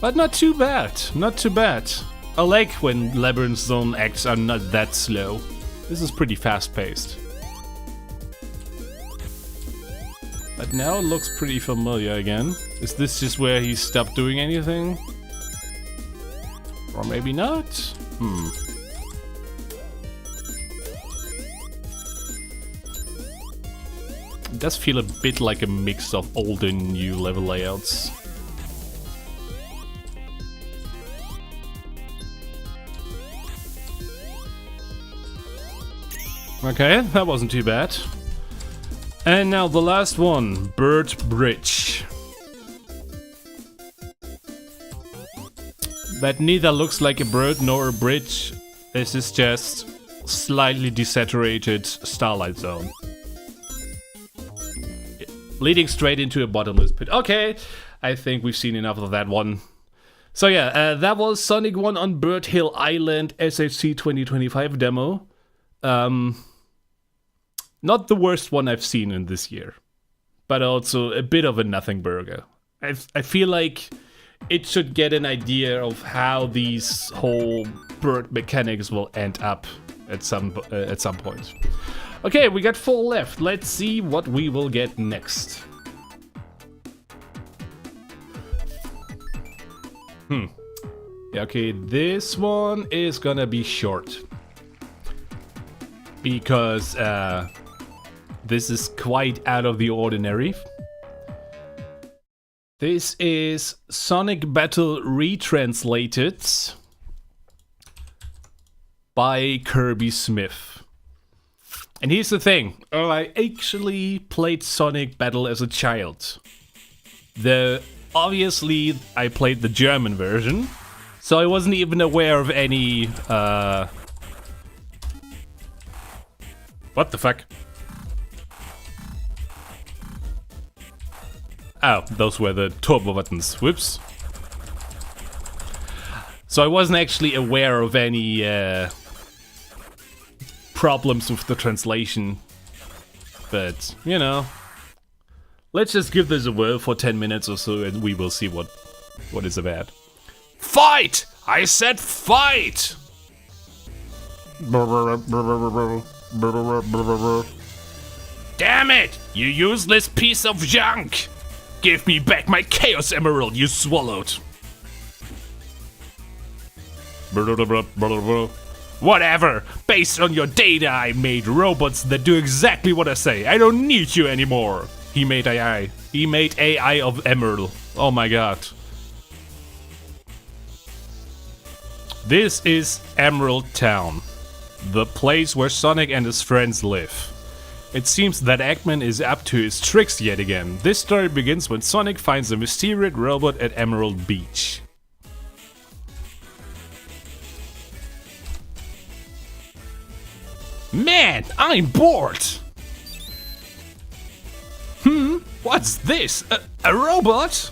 But not too bad, not too bad. I like when Labyrinth Zone acts are not that slow. This is pretty fast-paced. But now it looks pretty familiar again. Is this just where he stopped doing anything? Or maybe not? It does feel a bit like a mix of old and new level layouts. Okay, that wasn't too bad. And now the last one, Bird Bridge. That neither looks like a bird nor a bridge. This is just slightly desaturated Starlight Zone. leading straight into a bottomless pit. Okay, I think we've seen enough of that one. So yeah, that was Sonic 1 on Bird Hill Island SHC 2025 demo. Not the worst one I've seen in this year, but also a bit of a nothing burger. I feel like it should get an idea of how these whole bird mechanics will end up at some point. Okay, we got 4 left. Let's see what we will get next. Yeah, okay, this one is gonna be short. Because this is quite out of the ordinary. This is Sonic Battle Retranslated by Kirby Smith. And here's the thing, I actually played Sonic Battle as a child. Obviously, I played the German version, so I wasn't even aware of any, what the fuck? Oh, those were the turbo buttons. Whoops. So I wasn't actually aware of any problems with the translation. But, you know, let's just give this a whirl for 10 minutes or so and we will see what it's about. Fight! I said fight! Damn it! You useless piece of junk! Give me back my Chaos Emerald you swallowed! Whatever! Based on your data, I made robots that do exactly what I say. I don't need you anymore! He made AI. He made AI of Emerald. Oh my god. This is Emerald Town. The place where Sonic and his friends live. It seems that Eggman is up to his tricks yet again. This story begins when Sonic finds a mysterious robot at Emerald Beach. Man, I'm bored! What's this? A robot?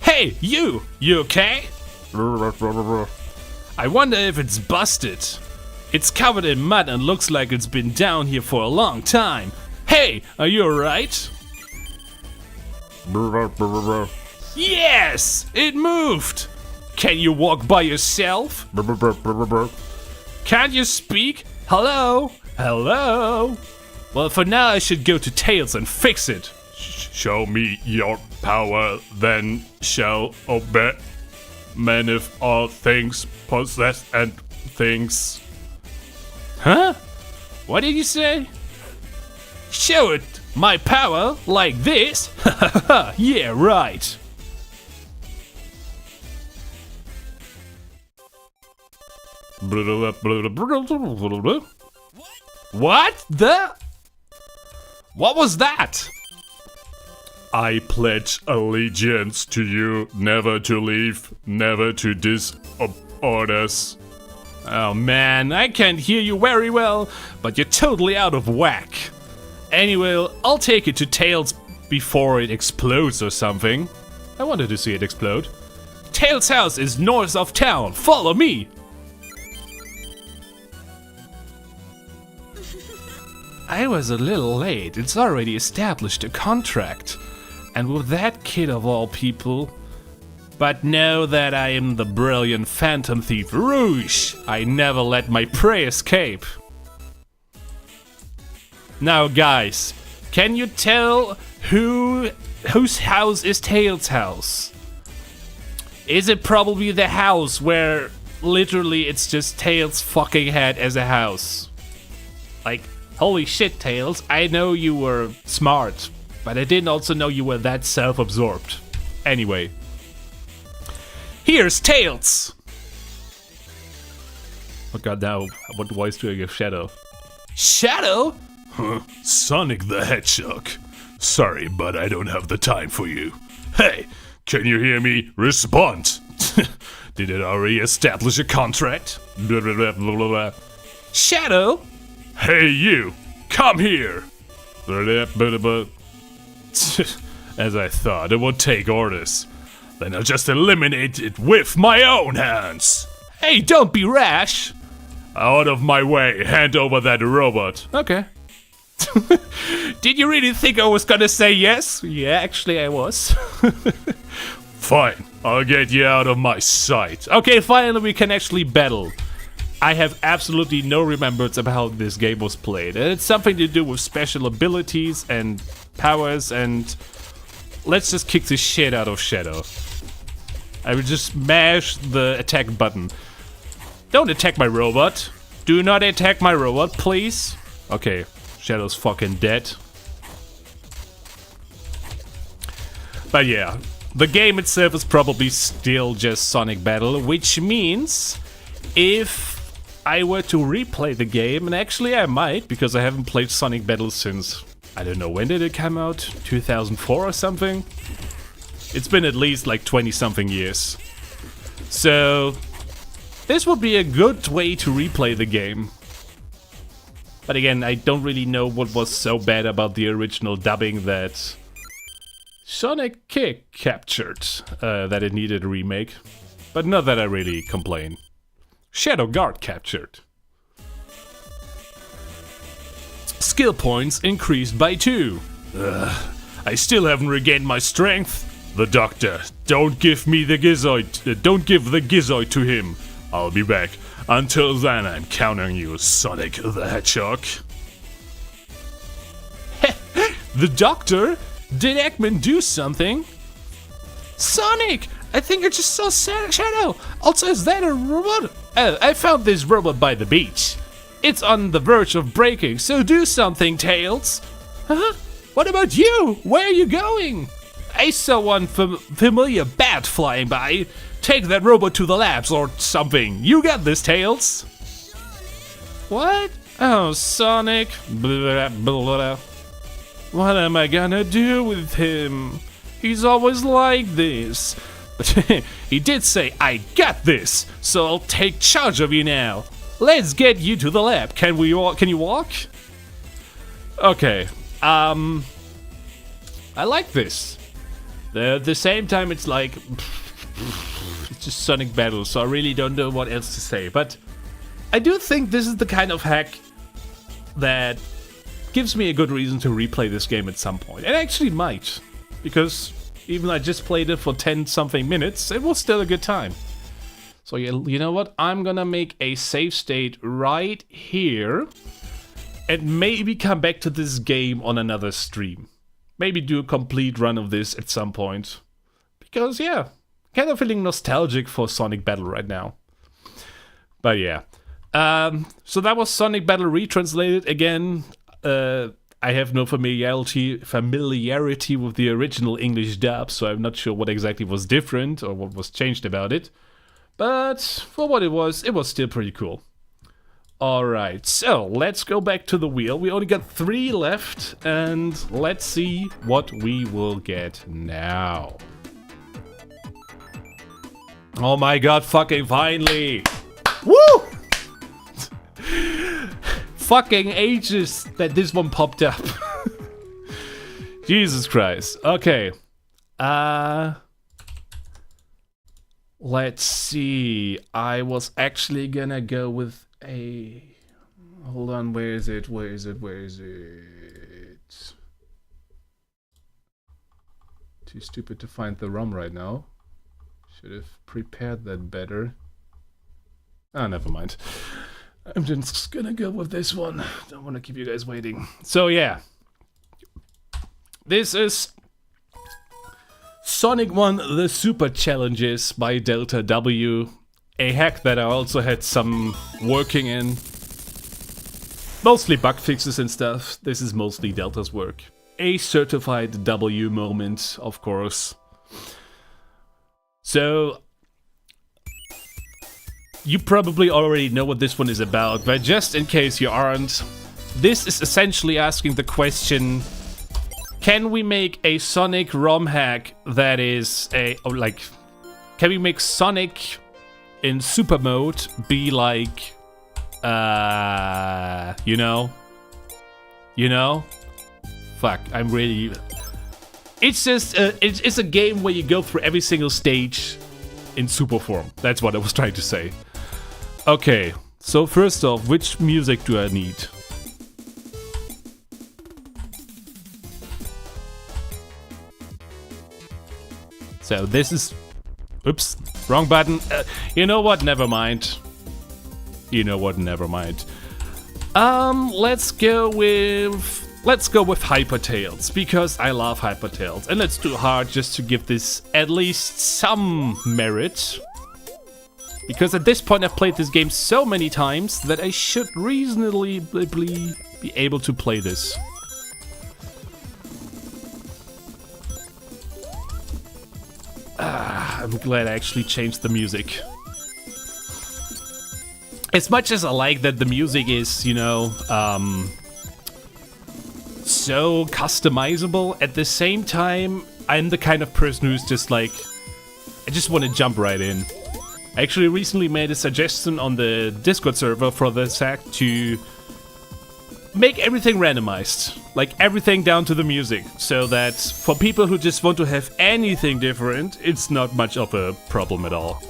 Hey, you okay? I wonder if it's busted. It's covered in mud and looks like it's been down here for a long time. Hey, are you alright? Yes! It moved! Can you walk by yourself? Can't you speak? Hello? Hello? Well, for now I should go to Tails and fix it. Show me your power, then shall obey. Men of all things possess and things. Huh? What did you say? Show it my power like this? Yeah, right. What the? What was that? I pledge allegiance to you, never to leave, never to disobey us. Oh man, I can't hear you very well, but you're totally out of whack. Anyway, I'll take it to Tails before it explodes or something. I wanted to see it explode. Tails' house is north of town. Follow me. I was a little late. It's already established a contract. And with that kid of all people. But know that I am the brilliant Phantom Thief Rouge. I never let my prey escape. Now guys, can you tell whose house is Tails' house? Is it probably the house where literally it's just Tails' fucking head as a house? Like, holy shit, Tails, I know you were smart, but I didn't also know you were that self-absorbed. Anyway. Here's Tails! Oh god, now, what voice do I give Shadow? Shadow? Huh? Sonic the Hedgehog. Sorry, but I don't have the time for you. Hey, can you hear me? Respond! Did it already establish a contract? Blah, blah, blah, blah, blah. Shadow? Hey you, come here! As I thought, it would take orders. Then I'll just eliminate it with my own hands. Hey, don't be rash. Out of my way, hand over that robot. Okay. Did you really think I was gonna say yes? Yeah, actually I was. Fine, I'll get you out of my sight. Okay, finally we can actually battle. I have absolutely no remembrance about how this game was played. And it's something to do with special abilities and powers, and let's just kick the shit out of Shadow. I will just mash the attack button. Don't attack my robot. Do not attack my robot, please. Okay, Shadow's fucking dead. But yeah, the game itself is probably still just Sonic Battle, which means if I were to replay the game, and actually I might, because I haven't played Sonic Battle since, I don't know, when did it come out? 2004 or something? It's been at least like 20 something years. So this would be a good way to replay the game. But again, I don't really know what was so bad about the original dubbing that Sonic.exe captured that it needed a remake. But not that I really complain. Shadow Guard captured. Skill points increased by 2. I still haven't regained my strength. The doctor, don't give me the Gizoid. Don't give the Gizoid to him. I'll be back. Until then, I'm counting on you, Sonic the Hedgehog. The doctor? Did Eggman do something? Sonic! I think I just saw Shadow. Also, is that a robot? I found this robot by the beach. It's on the verge of breaking, so do something, Tails. Huh? What about you? Where are you going? I saw one familiar bat flying by. Take that robot to the labs or something. You got this, Tails. What? Oh, Sonic. Blah, blah, blah. What am I gonna do with him? He's always like this. But he did say, I got this, so I'll take charge of you now. Let's get you to the lab. Can we walk? Can you walk? Okay. I like this. At the same time, it's like it's just Sonic Battle, so I really don't know what else to say. But I do think this is the kind of hack that gives me a good reason to replay this game at some point. And actually might, because even though I just played it for 10 something minutes, it was still a good time. So you know what? I'm gonna make a save state right here and maybe come back to this game on another stream. Maybe do a complete run of this at some point. Because, yeah, kind of feeling nostalgic for Sonic Battle right now. But yeah. So that was Sonic Battle Retranslated. Again, I have no familiarity with the original English dub, so I'm not sure what exactly was different or what was changed about it. But for what it was still pretty cool. Alright, so let's go back to the wheel. We only got 3 left, and let's see what we will get now. Oh my god, fucking finally! Woo! Fucking ages that this one popped up. Jesus Christ. Okay. Let's see. I was actually gonna go with a... Hold on, where is it? Where is it? Where is it? Too stupid to find the ROM right now. Should have prepared that better. Ah, never mind. I'm just gonna go with this one. Don't want to keep you guys waiting. So yeah. This is Sonic 1 The Super Challenges by Delta W. A hack that I also had some working in. Mostly bug fixes and stuff. This is mostly Delta's work. A certified W moment, of course. So you probably already know what this one is about, but just in case you aren't, this is essentially asking the question, can we make a Sonic ROM hack that is can we make Sonic in super mode be like, you know? fuck, I'm really... It's just, it's a game where you go through every single stage in super form. That's what I was trying to say. Okay, so first off, which music do I need? So this is... Oops, wrong button. You know what, never mind. You know what, never mind. Let's go with Hypertails, because I love Hypertails. And let's do hard just to give this at least some merit. Because at this point I've played this game so many times that I should reasonably be able to play this. I'm glad I actually changed the music. As much as I like that the music is, you know, so customizable, at the same time, I'm the kind of person who's just like, I just want to jump right in. I actually recently made a suggestion on the Discord server for this hack to make everything randomized. Like everything down to the music, so that for people who just want to have anything different, it's not much of a problem at all.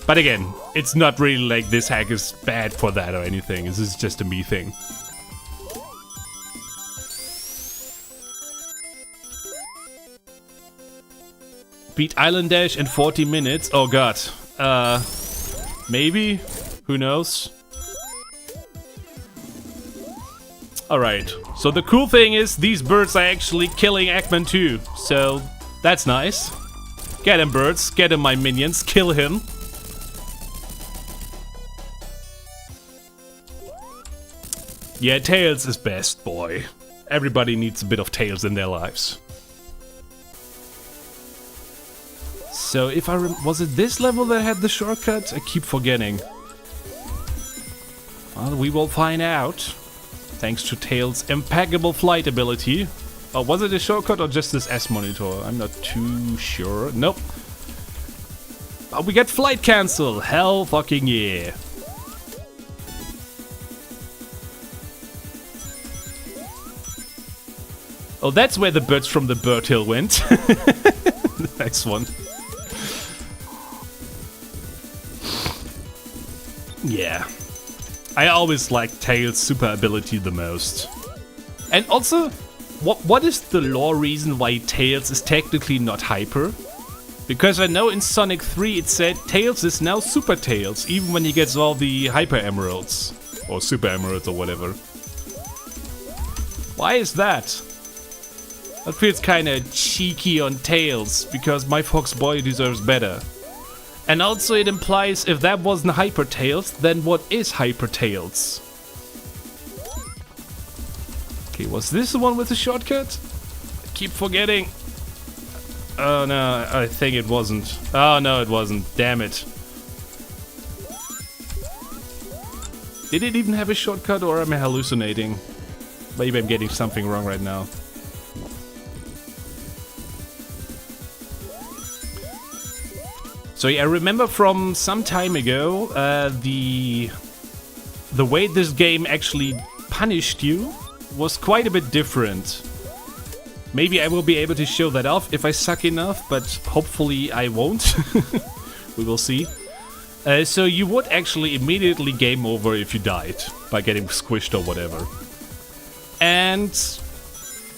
But again, it's not really like this hack is bad for that or anything. This is just a me thing. Beat Island Dash in 40 minutes? Oh god. Maybe? Who knows? Alright, so the cool thing is these birds are actually killing Eggman too. So that's nice. Get him, birds. Get him, my minions. Kill him. Yeah, Tails is best, boy. Everybody needs a bit of Tails in their lives. So if I was it this level that had the shortcut? I keep forgetting. Well, we will find out. Thanks to Tails' impeccable flight ability. Oh, was it a shortcut or just this S monitor? I'm not too sure. Nope. Oh, we get flight cancel. Hell fucking yeah. Oh, that's where the birds from the bird hill went. Nice one. Yeah. I always liked Tails' super ability the most. And also, what is the lore reason why Tails is technically not hyper? Because I know in Sonic 3 it said Tails is now Super Tails, even when he gets all the Hyper Emeralds. Or Super Emeralds or whatever. Why is that? That feels kinda cheeky on Tails, because my fox boy deserves better. And also it implies if that wasn't Hyper Tails, then what is Hyper Tails? Okay, was this the one with the shortcut? I keep forgetting. Oh no, I think it wasn't. Oh no, it wasn't. Damn it. Did it even have a shortcut or am I hallucinating? Maybe I'm getting something wrong right now. So yeah, I remember from some time ago, the way this game actually punished you was quite a bit different. Maybe I will be able to show that off if I suck enough, but hopefully I won't. We will see. So you would actually immediately game over if you died by getting squished or whatever. And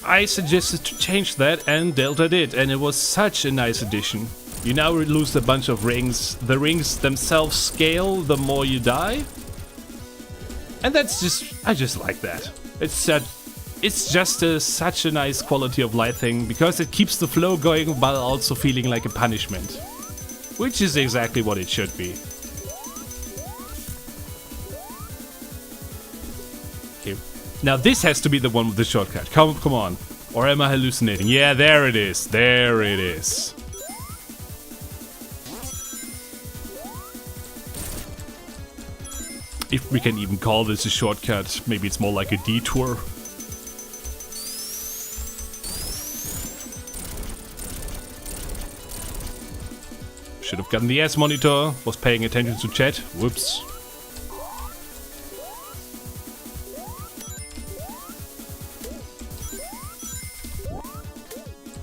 I suggested to change that and Delta did, and it was such a nice addition. You now lose a bunch of rings. The rings themselves scale the more you die. And that's just... I just like that. It's just such a nice quality of life thing, because it keeps the flow going while also feeling like a punishment. Which is exactly what it should be. Okay. Now this has to be the one with the shortcut. Come on. Or am I hallucinating? Yeah, there it is. There it is. If we can even call this a shortcut, maybe it's more like a detour. Should have gotten the S monitor, was paying attention to chat, whoops.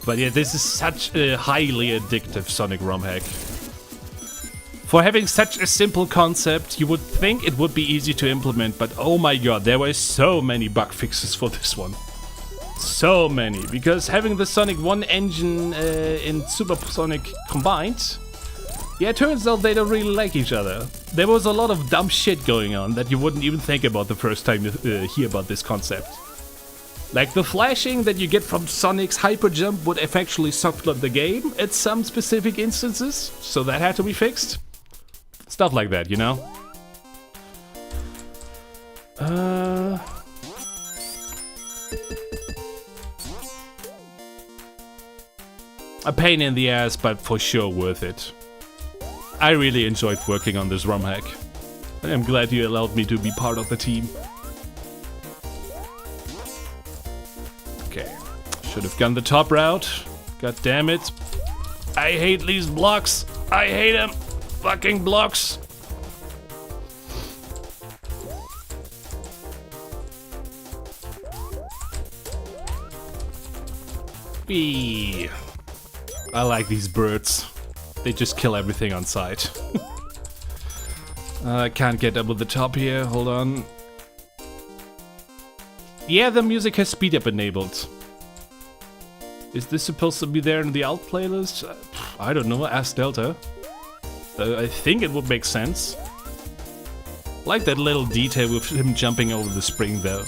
But yeah, this is such a highly addictive Sonic ROM hack. For having such a simple concept, you would think it would be easy to implement, but oh my god, there were so many bug fixes for this one. So many, because having the Sonic 1 engine in Super Sonic combined, yeah, it turns out they don't really like each other. There was a lot of dumb shit going on that you wouldn't even think about the first time you hear about this concept. Like the flashing that you get from Sonic's hyper jump would effectually softload the game at some specific instances, so that had to be fixed. Stuff like that, you know? A pain in the ass, but for sure worth it. I really enjoyed working on this ROM hack. And I'm glad you allowed me to be part of the team. Okay, should have gone the top route. God damn it. I hate these blocks. I hate them. Fucking blocks. Wee. I like these birds. They just kill everything on sight. I can't get up with the top here. Hold on. Yeah, the music has speed up enabled. Is this supposed to be there in the alt playlist? I don't know. Ask Delta. I think it would make sense. Like that little detail with him jumping over the spring though.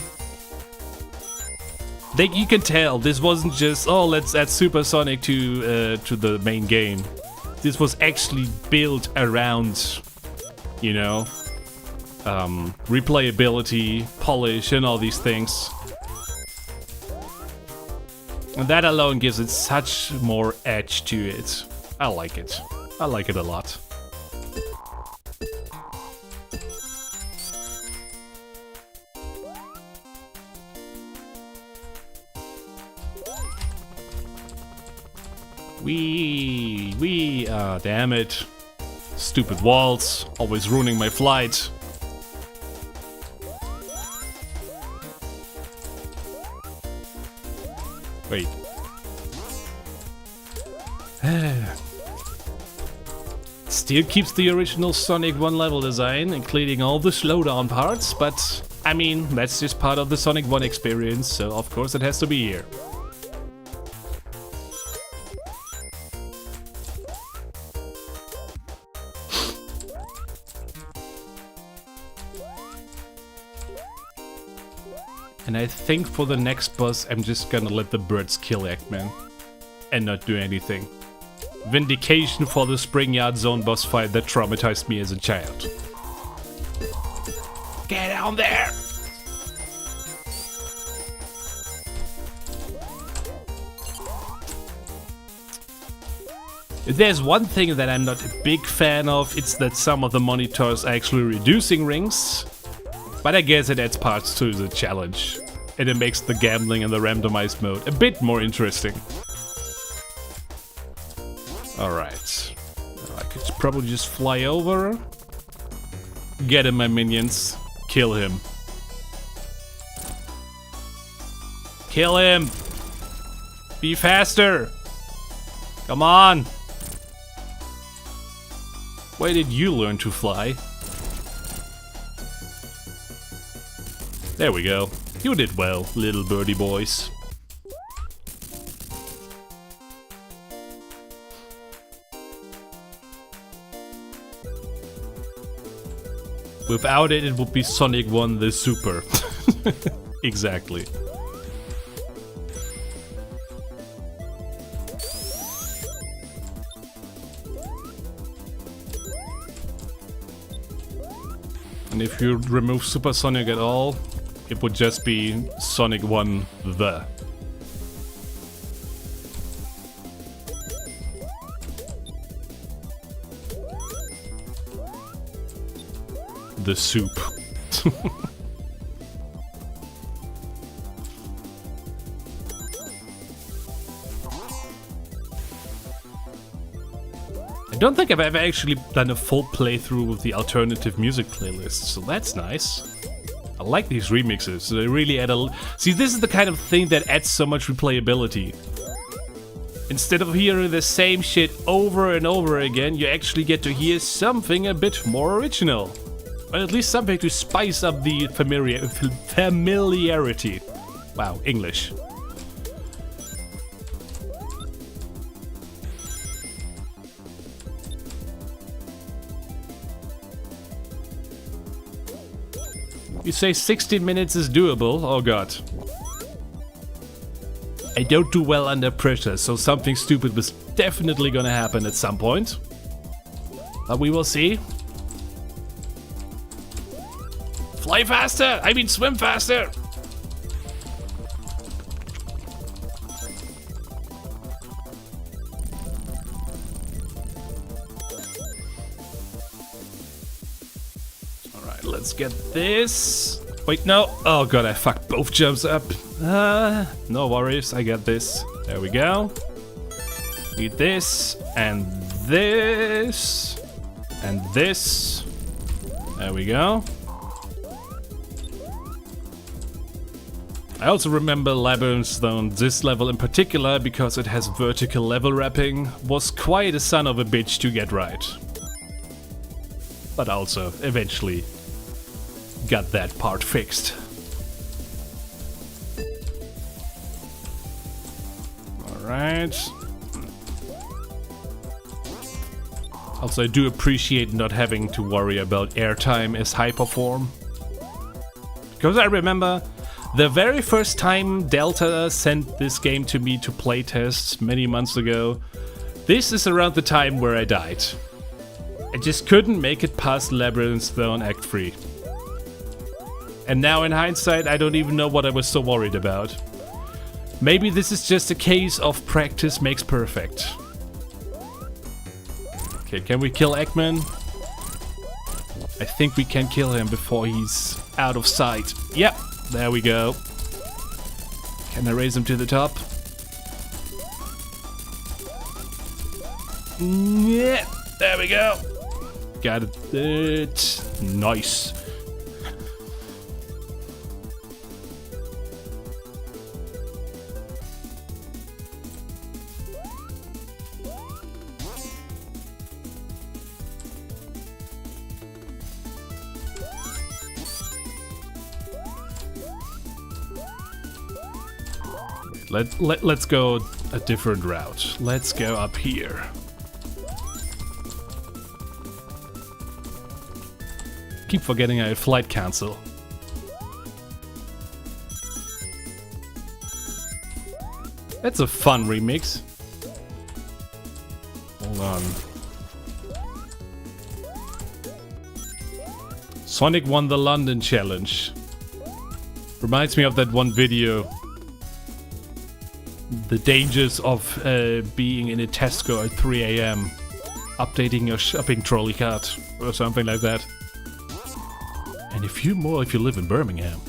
You can tell this wasn't just, oh, let's add Super Sonic to the main game. This was actually built around, you know, replayability, polish, and all these things. And that alone gives it such more edge to it. I like it. I like it a lot. Damn it. Stupid walls, always ruining my flight. Wait. Still keeps the original Sonic 1 level design, including all the slowdown parts, but I mean, that's just part of the Sonic 1 experience, so of course it has to be here. And I think for the next boss, I'm just gonna let the birds kill Eggman and not do anything. Vindication for the Spring Yard Zone boss fight that traumatized me as a child. Get down there! If there's one thing that I'm not a big fan of, it's that some of the monitors are actually reducing rings. But I guess it adds parts to the challenge, and it makes the gambling and the randomized mode a bit more interesting. Alright, I could probably just fly over. Get him, my minions. Kill him. Kill him! Be faster! Come on! Where did you learn to fly? There we go. You did well, little birdie boys. Without it, it would be Sonic 1 the Super. Exactly. And if you remove Super Sonic at all, it would just be Sonic 1 the. The soup. I don't think I've ever actually done a full playthrough with the alternative music playlist, so that's nice. I like these remixes, they really add a... See, this is the kind of thing that adds so much replayability. Instead of hearing the same shit over and over again, you actually get to hear something a bit more original. Or at least something to spice up the familiarity. Wow, English. You say 16 minutes is doable? Oh god. I don't do well under pressure, so something stupid was definitely gonna happen at some point. But we will see. Fly faster! I mean swim faster! Alright, let's get this. Wait, no. Oh god, I fucked both jumps up. No worries, I get this. There we go. Need this, and this, and this. There we go. I also remember Labyrinth Zone, this level in particular, because it has vertical level wrapping, was quite a son of a bitch to get right. But also, eventually, got that part fixed. Alright. Also, I do appreciate not having to worry about airtime as Hyperform. Because I remember the very first time Delta sent this game to me to playtest many months ago, this is around the time where I died. I just couldn't make it past Labyrinth Zone Act 3. And now in hindsight, I don't even know what I was so worried about. Maybe this is just a case of practice makes perfect. Okay, can we kill Eggman? I think we can kill him before he's out of sight. Yep, there we go. Can I raise him to the top? Yeah, there we go. Got it. Nice. Let's go a different route. Let's go up here. Keep forgetting I had flight cancel. That's a fun remix. Hold on. Sonic won the London challenge. Reminds me of that one video. The dangers of being in a Tesco at 3 AM. Updating your shopping trolley cart or something like that. And a few more if you live in Birmingham.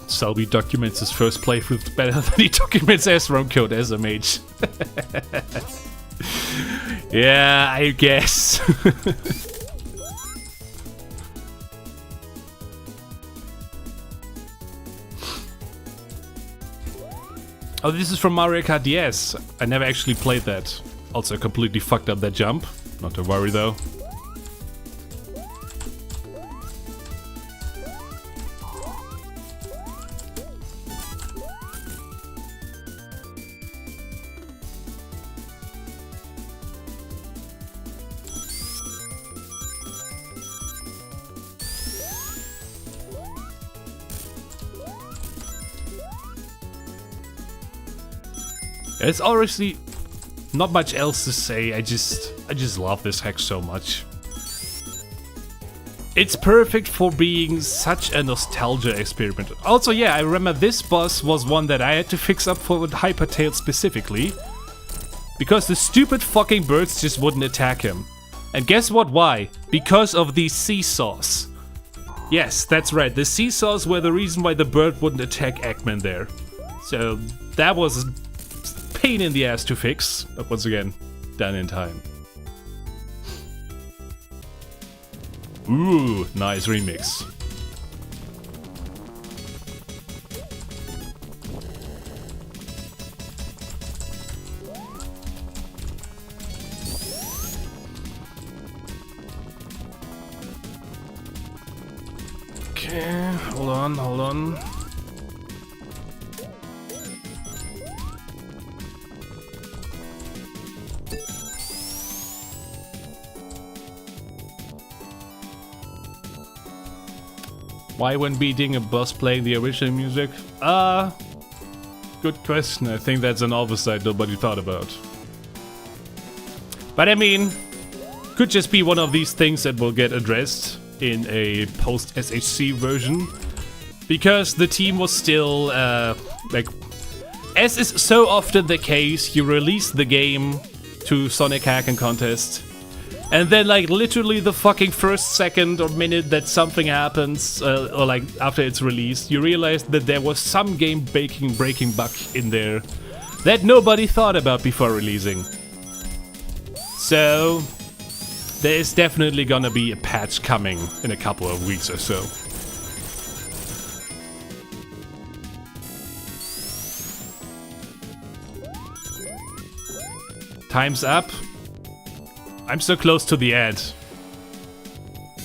Selbi documents his first playthrough better than he documents SROM code SMH. Yeah, I guess. Oh, this is from Mario Kart DS. I never actually played that. Also completely fucked up that jump. Not to worry though. There's honestly not much else to say. I just love this hack so much. It's perfect for being such a nostalgia experiment. Also, yeah, I remember this boss was one that I had to fix up for Hypertail specifically. Because the stupid fucking birds just wouldn't attack him. And guess what, why? Because of these seesaws. Yes, that's right, the seesaws were the reason why the bird wouldn't attack Eggman there. So that was a pain in the ass to fix, but once again, done in time. Ooh, nice remix. Okay, hold on, hold on. Why when beating a boss playing the original music? Good question. I think that's an oversight nobody thought about. But I mean, could just be one of these things that will get addressed in a post-SHC version. Because the team was still, like, as is so often the case, you release the game to Sonic Hack and Contest. And then, like, literally the fucking first second or minute that something happens, or like after it's released, you realize that there was some game-breaking bug in there that nobody thought about before releasing. So, there is definitely gonna be a patch coming in a couple of weeks or so. Time's up. I'm so close to the end.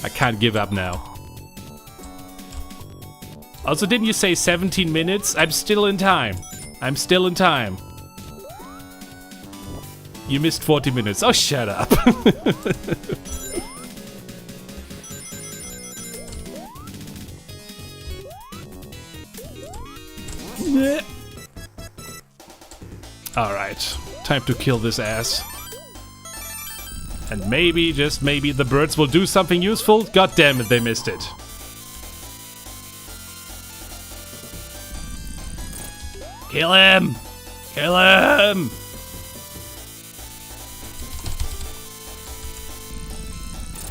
I can't give up now. Also, didn't you say 17 minutes? I'm still in time. I'm still in time. You missed 40 minutes. Oh, shut up. Alright. Time to kill this ass. And maybe, just maybe, the birds will do something useful. God damn it, they missed it. Kill him! Kill him!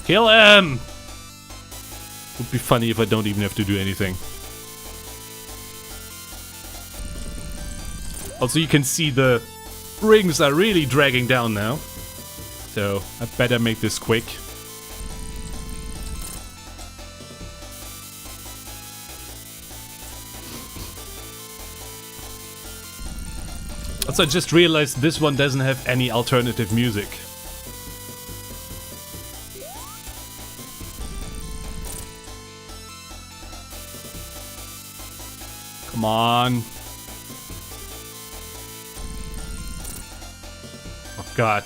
Kill him! Would be funny if I don't even have to do anything. Also, you can see the rings are really dragging down now. So, I better make this quick. Also, I just realized this one doesn't have any alternative music. Come on. Oh god.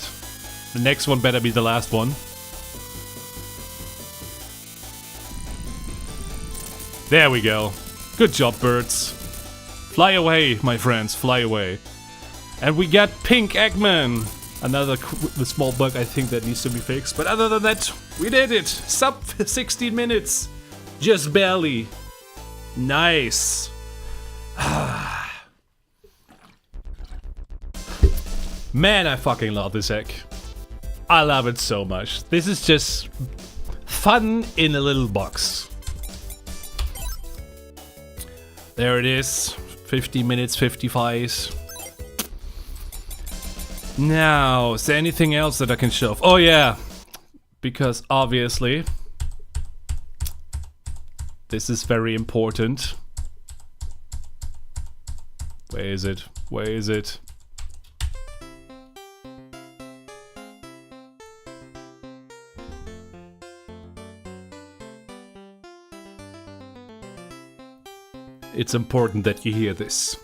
The next one better be the last one. There we go. Good job, birds. Fly away, my friends, fly away. And we got Pink Eggman. Another small bug I think that needs to be fixed. But other than that, we did it. Sub 16 minutes. Just barely. Nice. Man, I fucking love this egg. I love it so much. This is just fun in a little box. There it is. 50 minutes, 55. Now, is there anything else that I can show off? Oh yeah, because obviously this is very important. Where is it? Where is it? It's important that you hear this.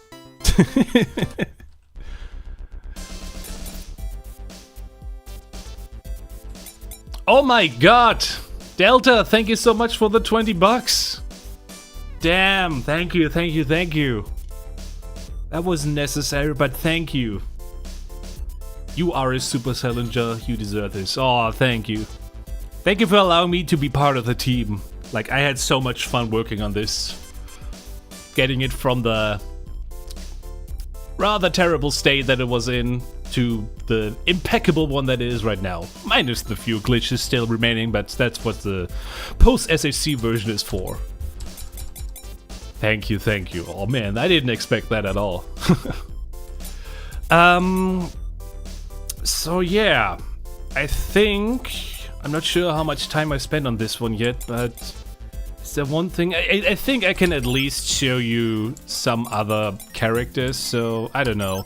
Oh my god! Delta, thank you so much for the 20 bucks. Damn, thank you, thank you, thank you. That wasn't necessary, but thank you. You are a super challenger, you deserve this. Oh, thank you. Thank you for allowing me to be part of the team. Like, I had so much fun working on this. Getting it from the rather terrible state that it was in to the impeccable one that it is right now. Minus the few glitches still remaining, but that's what the post-SHC version is for. Thank you, thank you. Oh man, I didn't expect that at all. So yeah, I think... I'm not sure how much time I spent on this one yet, but... Is there one thing? I think I can at least show you some other characters, so I don't know.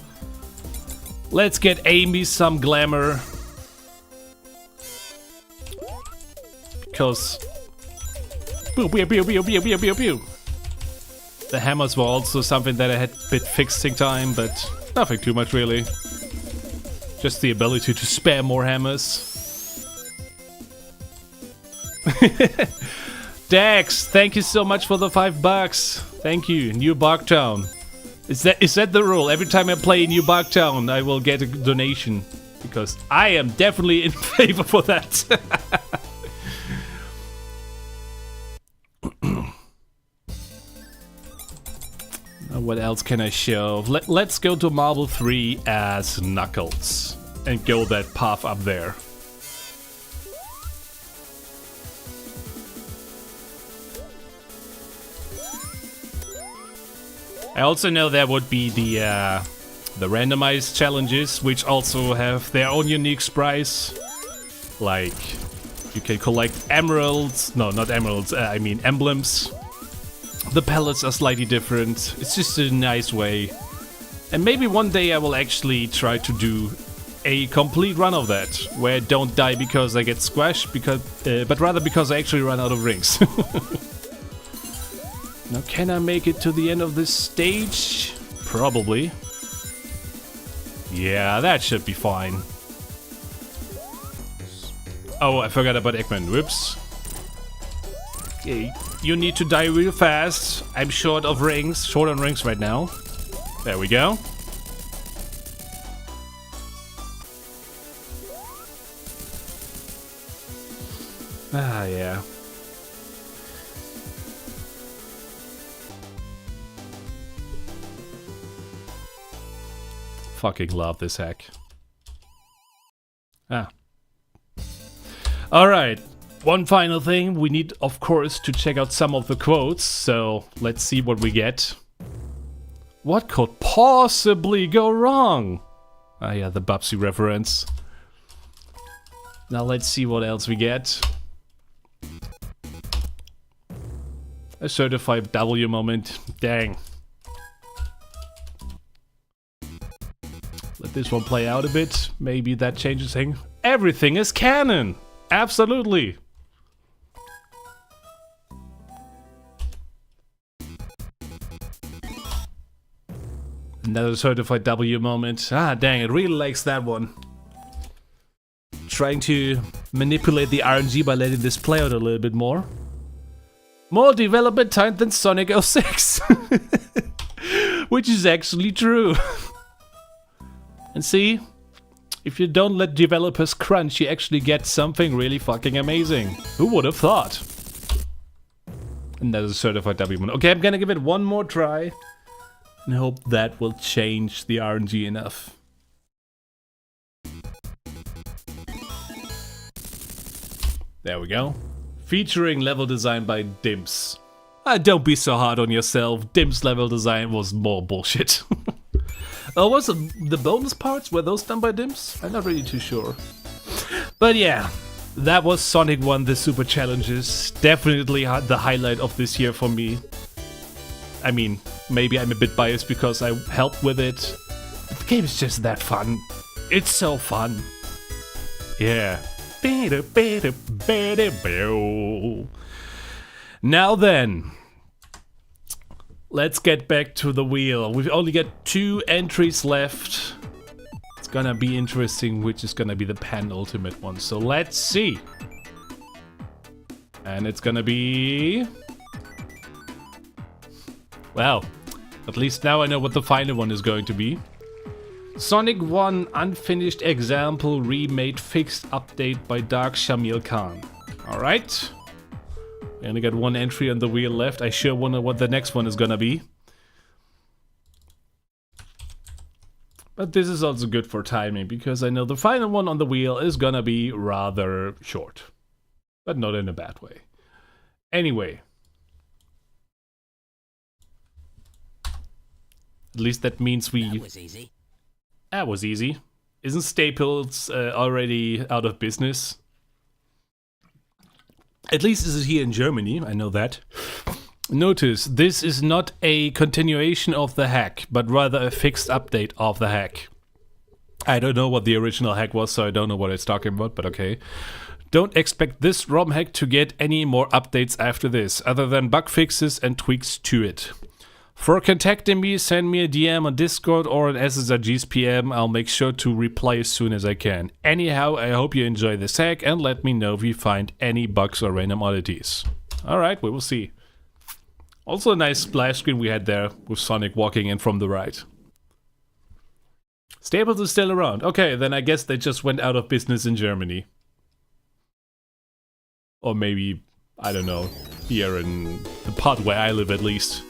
Let's get Amy some glamour. Because Pew, pew, pew, pew, pew, pew, pew, pew. The hammers were also something that I had a bit fixing time, but nothing too much really. Just the ability to spare more hammers. Dax, thank you so much for the $5. Thank you. New Bogtown. Is that the rule? Every time I play New Bogtown, I will get a donation. Because I am definitely in favor for that. What else can I show? Let's go to Marble 3 as Knuckles. And go that path up there. I also know there would be the randomized challenges, which also have their own unique sprites. Like, you can collect emeralds. No, not emeralds, I mean emblems. The pellets are slightly different. It's just a nice way. And maybe one day I will actually try to do a complete run of that, where I don't die because I get squashed, but rather because I actually run out of rings. Now, can I make it to the end of this stage? Probably. Yeah, that should be fine. Oh, I forgot about Eggman. Whoops. Okay, you need to die real fast. I'm short on rings right now. There we go. Ah, yeah. Fucking love this hack. Ah. Alright, one final thing. We need, of course, to check out some of the quotes, so let's see what we get. What could possibly go wrong? Ah yeah, the Bubsy reference. Now let's see what else we get. A certified W moment. Dang. Let this one play out a bit. Maybe that changes things. Everything is canon! Absolutely! Another certified W moment. Ah, dang, it really likes that one. Trying to manipulate the RNG by letting this play out a little bit more. More development time than Sonic.exe. Which is actually true. And see, if you don't let developers crunch, you actually get something really fucking amazing. Who would have thought? Another certified W moment. Okay, I'm gonna give it one more try. And hope that will change the RNG enough. There we go. Featuring level design by Dimps. Don't be so hard on yourself. Dimps level design was more bullshit. Oh, was it the bonus parts? Were those done by Dimps? I'm not really too sure. But yeah, that was Sonic 1, the Super Challenges. Definitely the highlight of this year for me. I mean, maybe I'm a bit biased because I helped with it. But the game is just that fun. It's so fun. Yeah. Now then, let's get back to the wheel. We've only got 2 entries left. It's gonna be interesting which is gonna be the penultimate one. So let's see. And it's gonna be... Well, at least now I know what the final one is going to be. Sonic 1 Unfinished Example Remade Fixed Update by Dark Shamil Khan. Alright. We only got 1 entry on the wheel left. I sure wonder what the next one is gonna be. But this is also good for timing, because I know the final one on the wheel is gonna be rather short. But not in a bad way. Anyway. At least that means we... That was easy. That was easy. Isn't Staples already out of business? At least this is here in Germany, I know that. Notice, this is not a continuation of the hack, but rather a fixed update of the hack. I don't know what the original hack was, so I don't know what it's talking about, but okay. don't expect this ROM hack to get any more updates after this, other than bug fixes and tweaks to it. For contacting me, send me a DM on Discord or an SSRG's PM. I'll make sure to reply as soon as I can. Anyhow, I hope you enjoy this hack and let me know if you find any bugs or random oddities. Alright, we will see. Also a nice splash screen we had there with Sonic walking in from the right. Staples is still around. Okay, then I guess they just went out of business in Germany. Or maybe, I don't know, here in the part where I live at least.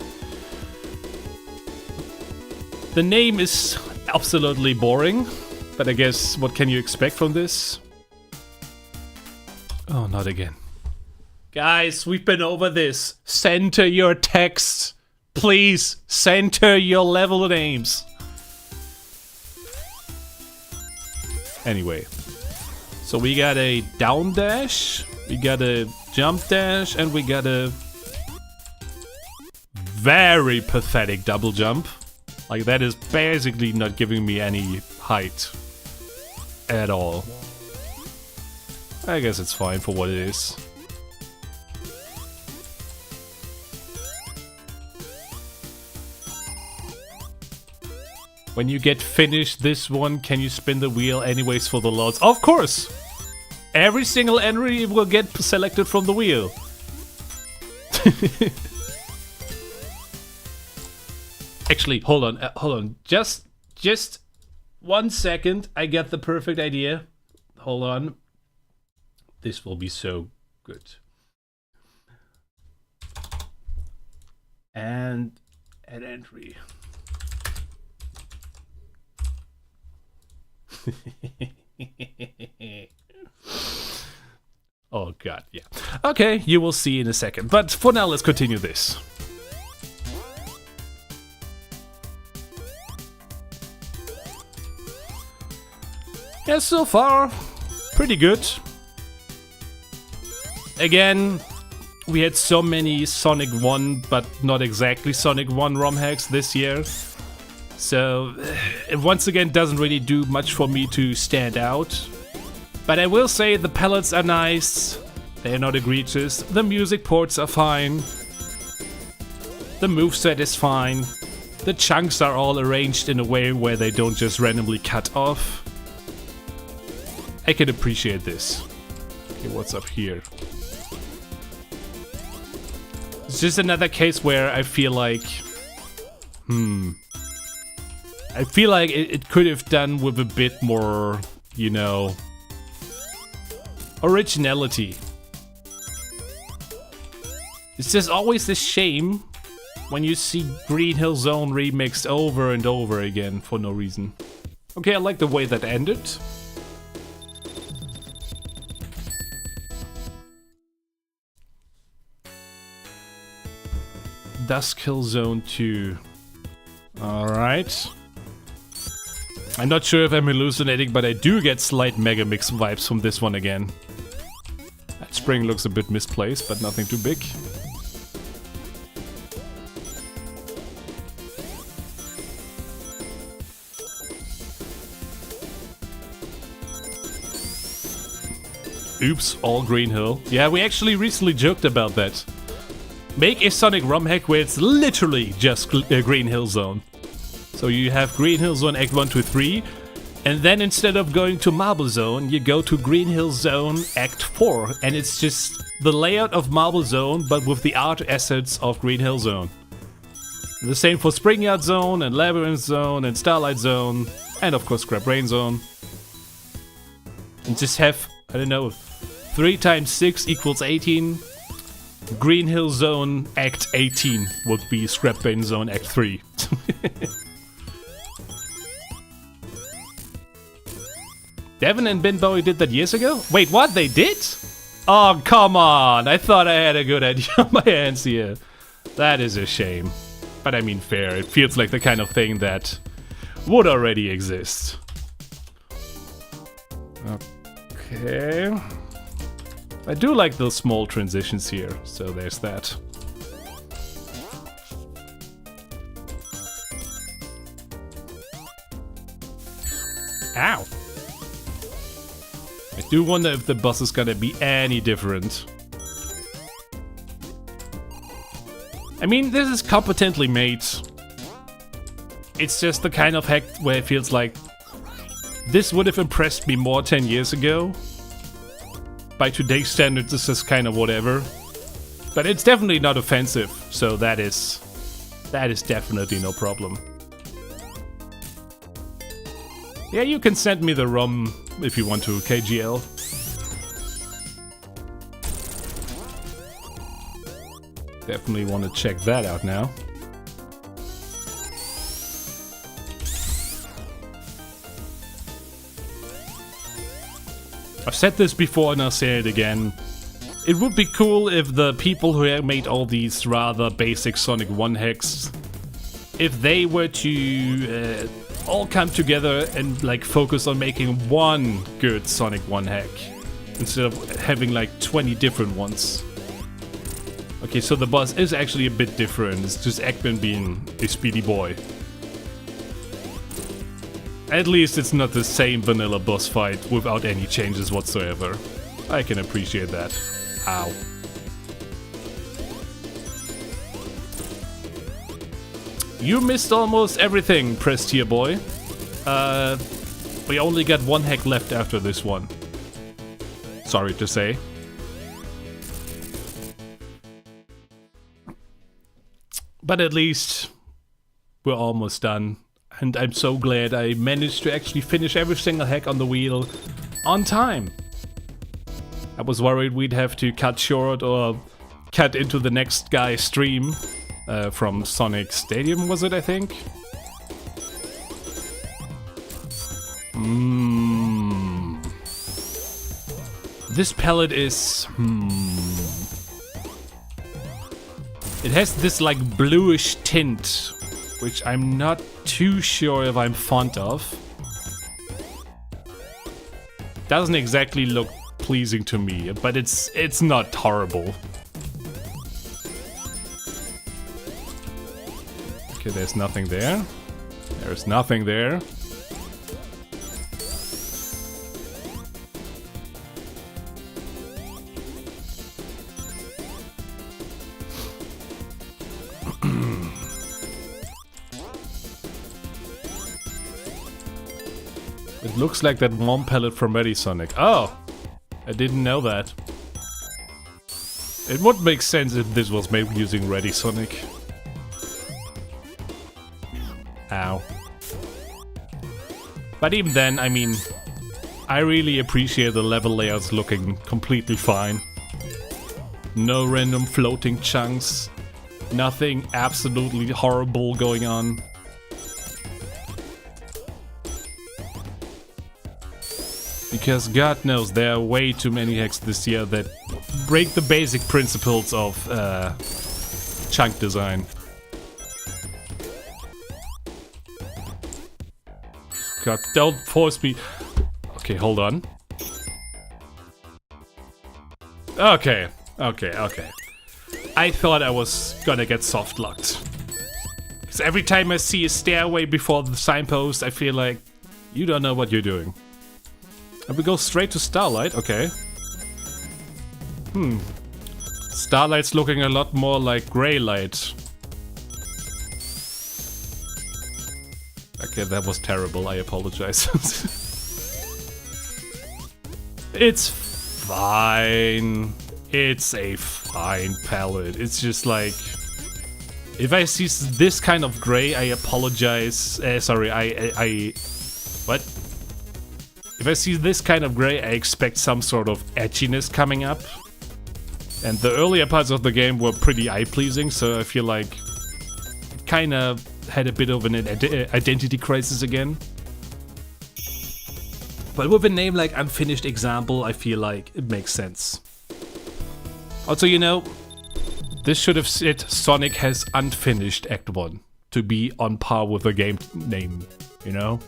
The name is absolutely boring, but I guess what can you expect from this? Oh, not again. Guys, we've been over this. Center your text. Please, center your level names. Anyway, so we got a down dash, we got a jump dash, and we got a very pathetic double jump. Like, that is basically not giving me any height at all. I guess it's fine for what it is. When you get finished this one, can you spin the wheel anyways for the loads? Of course! Every single entry will get selected from the wheel. Actually, hold on. Just 1 second. I get the perfect idea. Hold on. This will be so good. And add entry. Oh god, yeah. Okay, you will see in a second. But for now, let's continue this. Yeah, so far, pretty good. Again, we had so many Sonic 1, but not exactly Sonic 1 ROM hacks this year. So, it once again doesn't really do much for me to stand out. But I will say the palettes are nice, they're not egregious, the music ports are fine, the moveset is fine, the chunks are all arranged in a way where they don't just randomly cut off. I can appreciate this. Okay, what's up here? It's just another case where I feel like... I feel like it could have done with a bit more, you know, originality. It's just always a shame when you see Green Hill Zone remixed over and over again for no reason. Okay, I like the way that ended. Dusk Hill Zone 2. Alright. I'm not sure if I'm hallucinating, but I do get slight Mega Mix vibes from this one again. That spring looks a bit misplaced, but nothing too big. Oops, all Green Hill. Yeah, we actually recently joked about that. Make a Sonic ROM hack where it's literally just Green Hill Zone. So you have Green Hill Zone Act 1 to 3, and then instead of going to Marble Zone, you go to Green Hill Zone Act 4, and it's just the layout of Marble Zone, but with the art assets of Green Hill Zone. The same for Spring Yard Zone, and Labyrinth Zone, and Starlight Zone, and of course Scrap Rain Zone. And just have, I don't know, 3 times 6 equals 18. Green Hill Zone Act 18 would be Scrap Rain Zone Act 3. Devin and Ben Bowie did that years ago? Wait, what? They did? Oh, come on! I thought I had a good idea on my hands here. That is a shame. But I mean, fair. It feels like the kind of thing that would already exist. Okay. I do like those small transitions here, so there's that. Ow! I do wonder if the boss is gonna be any different. I mean, this is competently made. It's just the kind of hack where it feels like this would have impressed me more 10 years ago. By today's standards, this is kind of whatever. But it's definitely not offensive, so that is definitely no problem. Yeah, you can send me the ROM if you want to, KGL. Definitely want to check that out now. I've said this before and I'll say it again. It would be cool if the people who have made all these rather basic Sonic 1 hacks, if they were to all come together and like focus on making one good Sonic 1 hack instead of having like 20 different ones. Okay, so the boss is actually a bit different. It's just Eggman being a speedy boy. At least it's not the same vanilla boss fight without any changes whatsoever. I can appreciate that. Ow. You missed almost everything, Press Tier Boy. We only got one hack left after this one. Sorry to say. But at least we're almost done. And I'm so glad I managed to actually finish every single hack on the wheel on time. I was worried we'd have to cut short or cut into the next guy's stream from Sonic Stadium, was it, I think? This palette is... It has this like bluish tint, which I'm not too sure if I'm fond of. Doesn't exactly look pleasing to me, but it's not horrible. Okay, there's nothing there. There's nothing there. It looks like that one palette from Ready Sonic. Oh! I didn't know that. It would make sense if this was made using Ready Sonic. Ow. But even then, I mean, I really appreciate the level layouts looking completely fine. No random floating chunks. Nothing absolutely horrible going on. Because God knows there are way too many hacks this year that break the basic principles of chunk design. God, don't force me. Okay, hold on. Okay. I thought I was gonna get soft locked. Because every time I see a stairway before the signpost, I feel like you don't know what you're doing. And we go straight to Starlight, okay. Starlight's looking a lot more like Grey Light. Okay, that was terrible, I apologize. It's fine. It's a fine palette. It's just like... If I see this kind of gray, I apologize. Sorry, what? If I see this kind of gray, I expect some sort of edginess coming up. And the earlier parts of the game were pretty eye-pleasing, so I feel like it kind of had a bit of an identity crisis again. But with a name like Unfinished Example, I feel like it makes sense. Also, you know, this should have said Sonic has unfinished Act 1 to be on par with the game name, you know?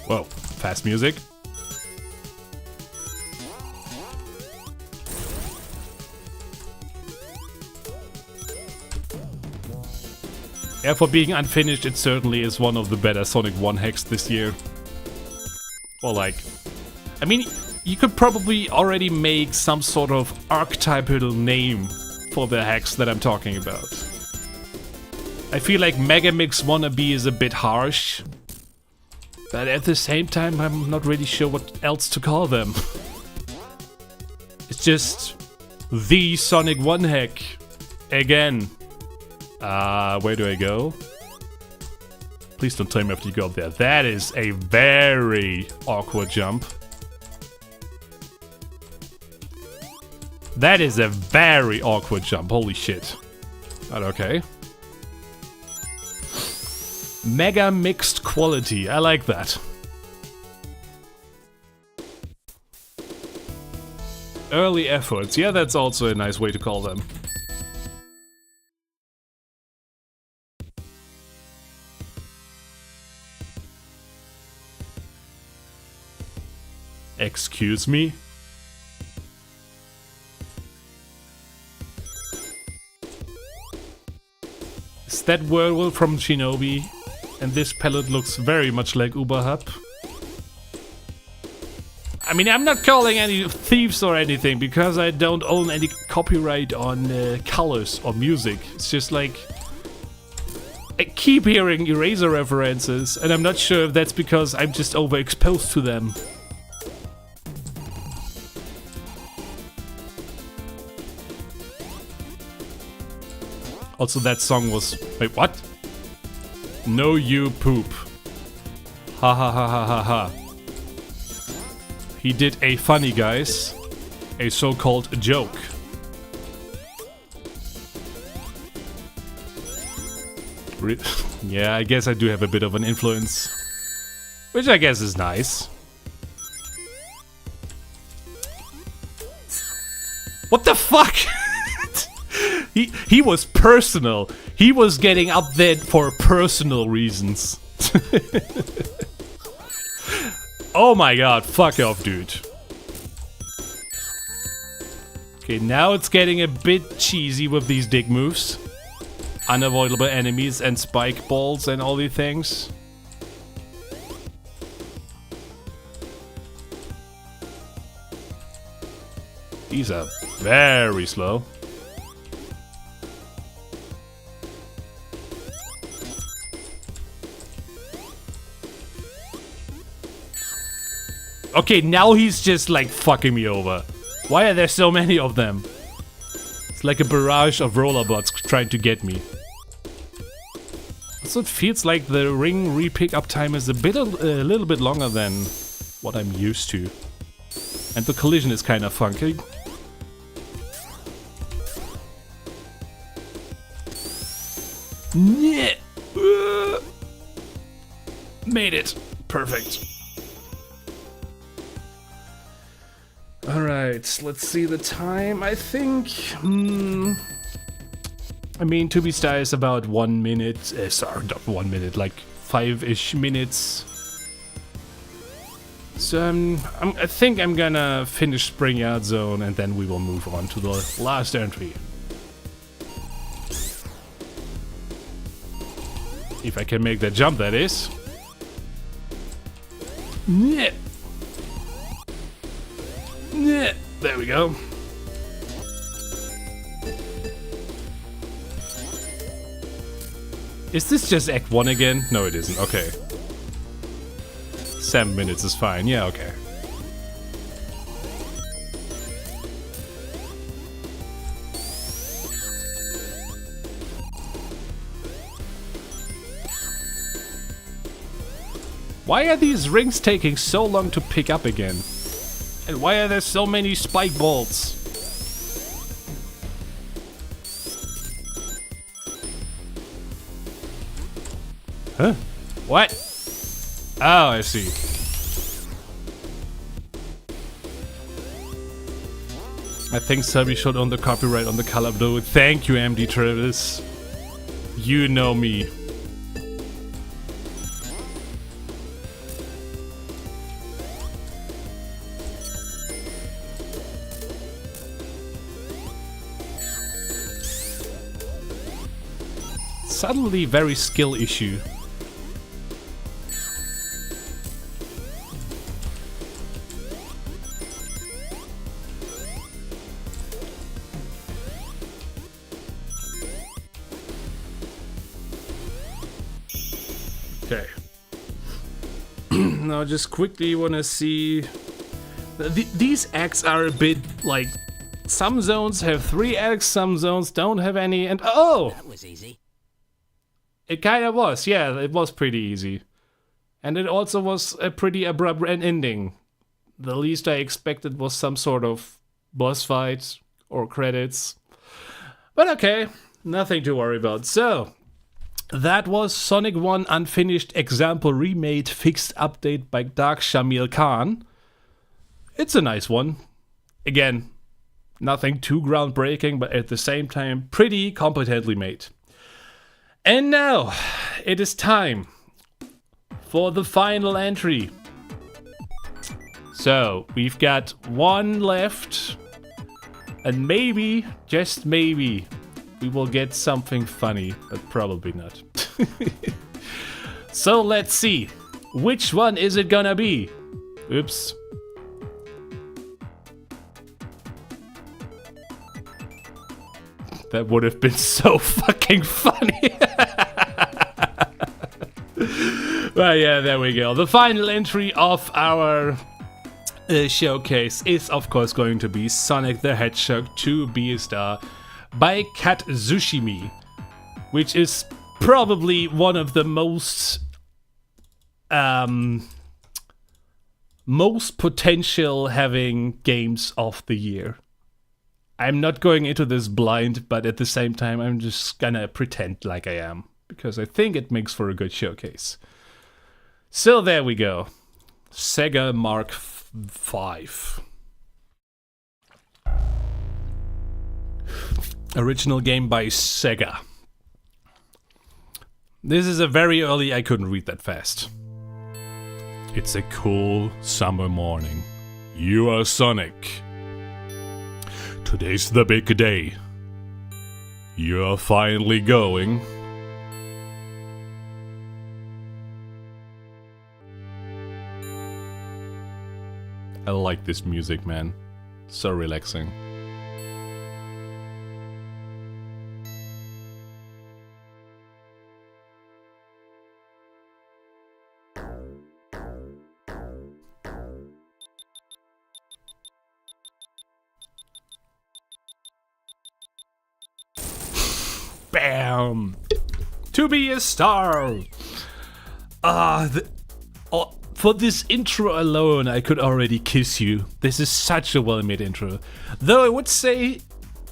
Whoa, fast music. Yeah, for being unfinished, it certainly is one of the better Sonic 1 hacks this year. Or like... I mean, you could probably already make some sort of archetypal name for the hacks that I'm talking about. I feel like Megamix Wannabe is a bit harsh. But at the same time, I'm not really sure what else to call them. It's just... the Sonic 1 hack. Again. Where do I go? Please don't tell me after you go up there. That is a very awkward jump. That is a very awkward jump. Holy shit. But okay. Mega mixed quality. I like that. Early efforts. Yeah, that's also a nice way to call them. Excuse me? Is that werewolf from Shinobi? And this palette looks very much like Uberhub. I mean, I'm not calling any thieves or anything because I don't own any copyright on colors or music. It's just like... I keep hearing Eraser references and I'm not sure if that's because I'm just overexposed to them. Also, that song was... Wait, what? No, you poop. Ha ha ha ha ha ha. He did a funny, guys. A so-called joke. Yeah, I guess I do have a bit of an influence. Which I guess is nice. What the fuck? He was personal. He was getting up there for personal reasons. Oh my god, fuck off, dude. Okay, now it's getting a bit cheesy with these dig moves. Unavoidable enemies and spike balls and all these things. These are very slow. Okay, now he's just like fucking me over. Why are there so many of them? It's like a barrage of rollerbots trying to get me. Also, it feels like the ring re-pick-up time is a little bit longer than what I'm used to. And the collision is kind of funky. Yeah. Made it. Perfect. Alright, let's see the time. I think... I mean, to be star is about 1 minute. Sorry, not 1 minute, like 5-ish minutes. So I think I'm gonna finish Spring Yard Zone and then we will move on to the last entry. If I can make that jump, that is. Yeah. Yeah, there we go. Is this just Act 1 again? No, it isn't. Okay. 7 minutes is fine. Yeah, okay. Why are these rings taking so long to pick up again? And why are there so many spike bolts? Huh? What? Oh, I see. I think Selbi should own the copyright on the color blue. Thank you, MD Travis. You know me. Suddenly very skill issue. Okay. Now just quickly wanna see... These eggs are a bit like... Some zones have 3 eggs, some zones don't have any, and oh! That was easy. It kinda was, yeah, it was pretty easy. And it also was a pretty abrupt ending. The least I expected was some sort of boss fight or credits. But okay, nothing to worry about. So, that was Sonic 1 Unfinished Example Remade Fixed Update by Dark Shamil Khan. It's a nice one. Again, nothing too groundbreaking, but at the same time, pretty competently made. And now, it is time for the final entry. So, we've got one left, and maybe, just maybe, we will get something funny, but probably not. So, let's see. Which one is it gonna be? Oops. That would have been so fucking funny. Well, yeah, there we go. The final entry of our showcase is, of course, going to be Sonic the Hedgehog 2 Be a Star by Katsushimi, which is probably one of the most potential having games of the year. I'm not going into this blind, but at the same time, I'm just gonna pretend like I am, because I think it makes for a good showcase. So there we go. Sega Mark V. Original game by Sega. This is a very early, I couldn't read that fast. It's a cool summer morning. You are Sonic. Today's the big day. You're finally going. I like this music, man. So relaxing. Bam! To be a star! For this intro alone, I could already kiss you. This is such a well-made intro. Though I would say,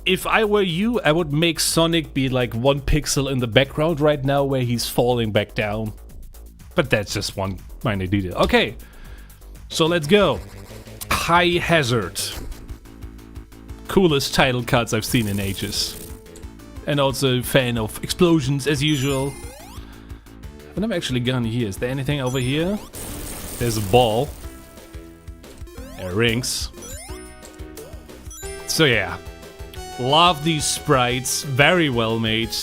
if I were you, I would make Sonic be like 1 pixel in the background right now where he's falling back down. But that's just one minor detail. Okay, so let's go. High Hazard. Coolest title cards I've seen in ages. And also a fan of explosions as usual. But I'm actually gone here. Is there anything over here? There's a ball. There are rings. So yeah. Love these sprites. Very well made.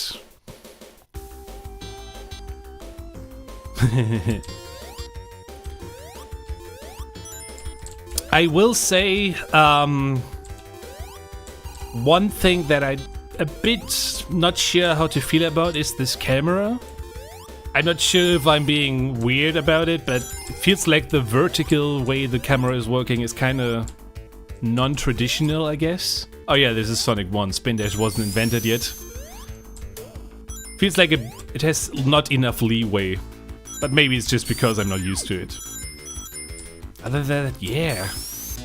I will say one thing that I'm a bit not sure how to feel about is this camera. I'm not sure if I'm being weird about it, but it feels like the vertical way the camera is working is kind of non-traditional, I guess. Oh yeah, this is Sonic 1. Spin dash wasn't invented yet. Feels like it has not enough leeway, but maybe it's just because I'm not used to it. Other than that, yeah,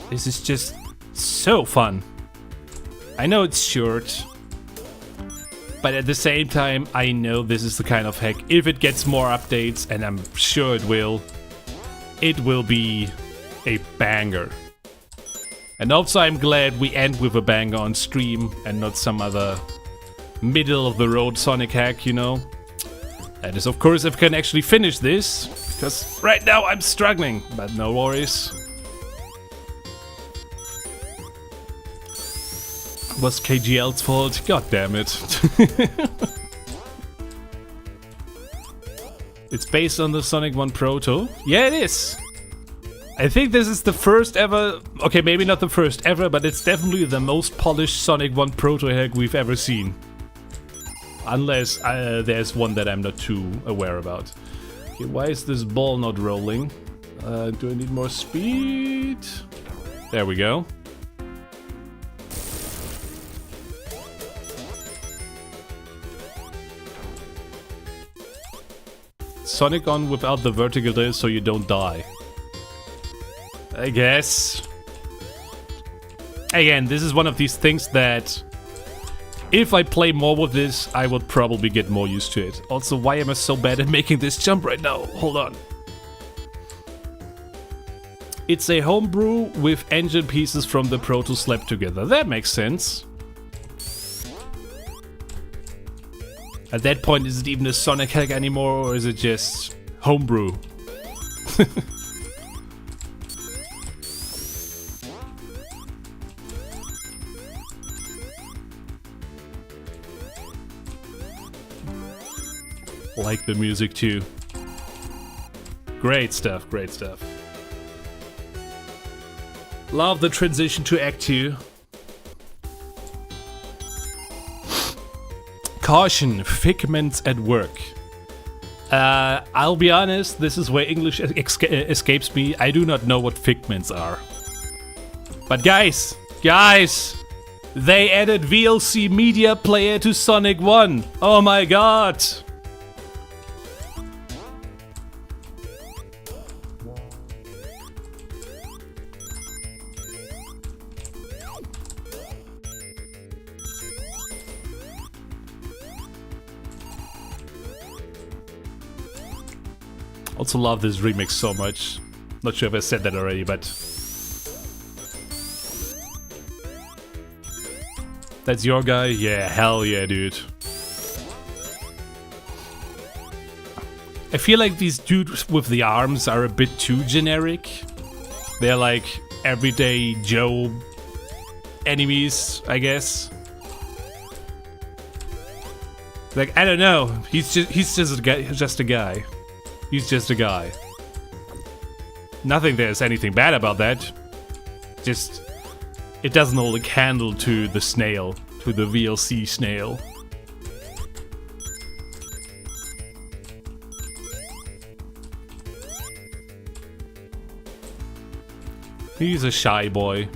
this is just so fun. I know it's short, but at the same time, I know this is the kind of hack, if it gets more updates, and I'm sure it will be a banger. And also I'm glad we end with a banger on stream and not some other middle-of-the-road Sonic hack, you know? That is, of course, if I can actually finish this, because right now I'm struggling, but no worries. Was KGL's fault? God damn it. It's based on the Sonic 1 Proto. Yeah, it is. I think this is the first ever... Okay, maybe not the first ever, but it's definitely the most polished Sonic 1 Proto hack we've ever seen. Unless there's one that I'm not too aware about. Okay, why is this ball not rolling? Do I need more speed? There we go. Sonic on without the vertical dill so you don't die. I guess. Again, this is one of these things that if I play more with this, I would probably get more used to it. Also, why am I so bad at making this jump right now? Hold on. It's a homebrew with engine pieces from the Proto slapped together. That makes sense. At that point, is it even a Sonic hack anymore, or is it just homebrew? Like the music too. Great stuff, great stuff. Love the transition to Act 2. Caution, figments at work. I'll be honest, this is where English escapes me. I do not know what figments are. But guys, they added VLC media player to Sonic 1. Oh my god. Also love this remix so much. Not sure if I said that already, but... That's your guy? Yeah, hell yeah, dude. I feel like these dudes with the arms are a bit too generic. They're like everyday Joe enemies, I guess. Like, I don't know. He's just a guy. He's just a guy. Nothing there's anything bad about that. Just, it doesn't hold a candle to the snail, to the VLC snail. He's a shy boy.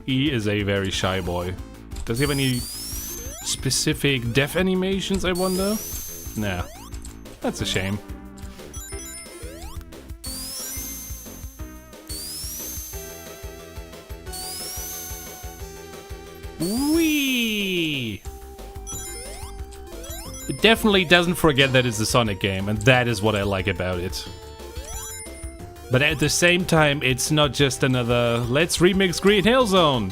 He is a very shy boy. Does he have any specific death animations, I wonder? Nah. That's a shame. Whee! It definitely doesn't forget that it's a Sonic game, and that is what I like about it. But at the same time, it's not just another let's remix Green Hill Zone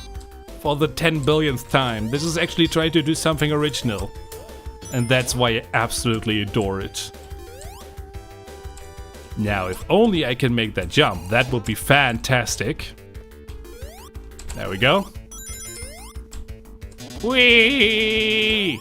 for the 10 billionth time. This is actually trying to do something original. And that's why I absolutely adore it. Now, if only I can make that jump, that would be fantastic. There we go. Whee!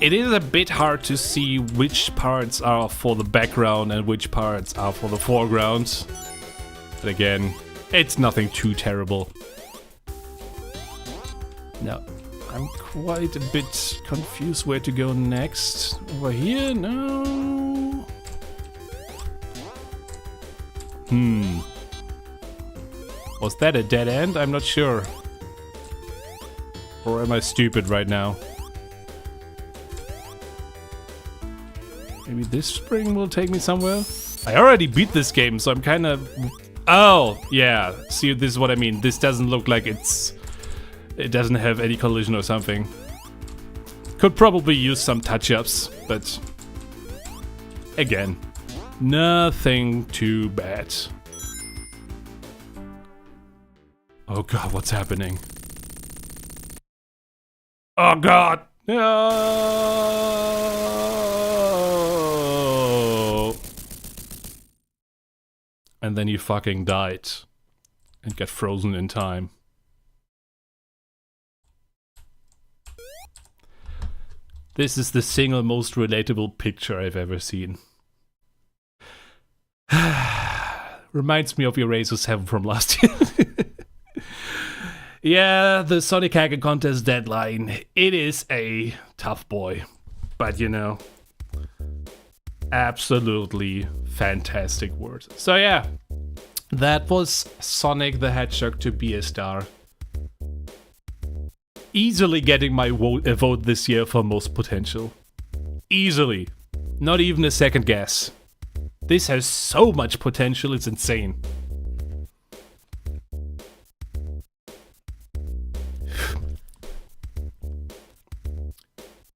It is a bit hard to see which parts are for the background and which parts are for the foreground. But again, it's nothing too terrible. Now, I'm quite a bit confused where to go next. Over here? No. Was that a dead end? I'm not sure. Or am I stupid right now? Maybe this spring will take me somewhere? I already beat this game, so I'm kind of... Oh, yeah. See, this is what I mean. This doesn't look like it doesn't have any collision or something. Could probably use some touch-ups, but... Again, nothing too bad. Oh god, what's happening? Oh god! No! And then he fucking died. And got frozen in time. This is the single most relatable picture I've ever seen. Reminds me of Eraser 7 from last year. Yeah, the Sonic Hacker Contest deadline. It is a tough boy. But you know, absolutely fantastic word. So yeah, that was Sonic the Hedgehog to be a star. Easily getting my vote this year for most potential. Easily. Not even a second guess. This has so much potential, it's insane.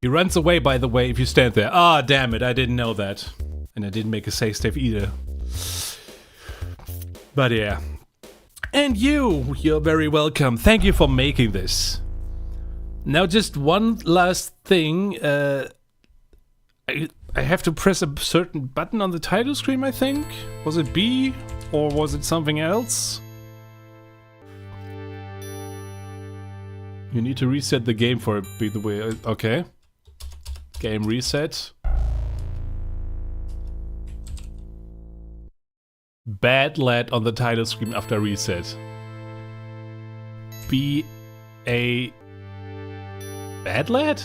He runs away, by the way, if you stand there. Ah, damn it, I didn't know that. And I didn't make a save state either. But yeah. And you're very welcome. Thank you for making this. Now just one last thing. I have to press a certain button on the title screen, I think? Was it B? Or was it something else? You need to reset the game for it, by the way. Okay. Game reset. Bad lad on the title screen after reset. B-A... Bad lad?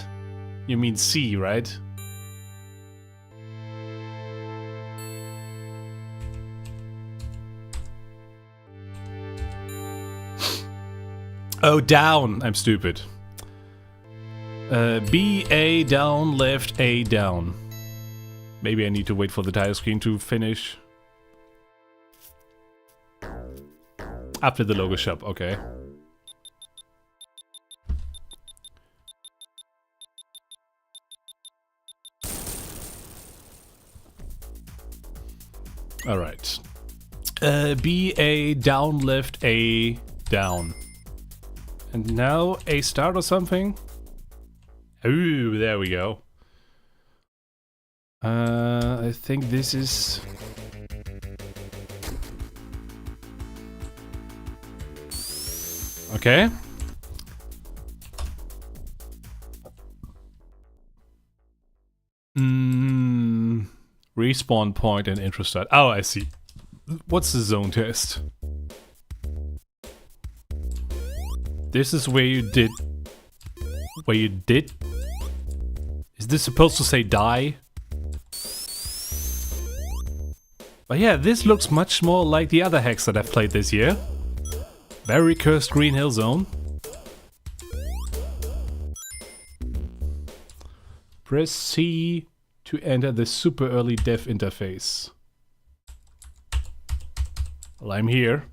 You mean C, right? Oh, down. I'm stupid. B, A, down, left, A, down. Maybe I need to wait for the title screen to finish. After the logo shop, okay. Alright. B, A, down, left, A, down. And now A start or something? Ooh, there we go. I think this is... Okay. Respawn point and intro start. Oh, I see. What's the zone test? This is where you did... Where you did? Is this supposed to say die? But yeah, this looks much more like the other hacks that I've played this year. Very cursed Green Hill Zone. Press C to enter the super early dev interface. Well, I'm here.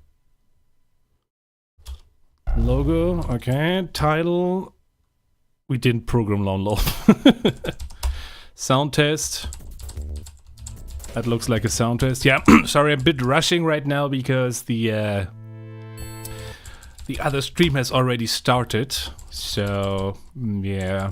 Logo, okay. Title. We didn't program long lol. Sound test. That looks like a sound test. Yeah, sorry, I'm a bit rushing right now because the other stream has already started. So, yeah.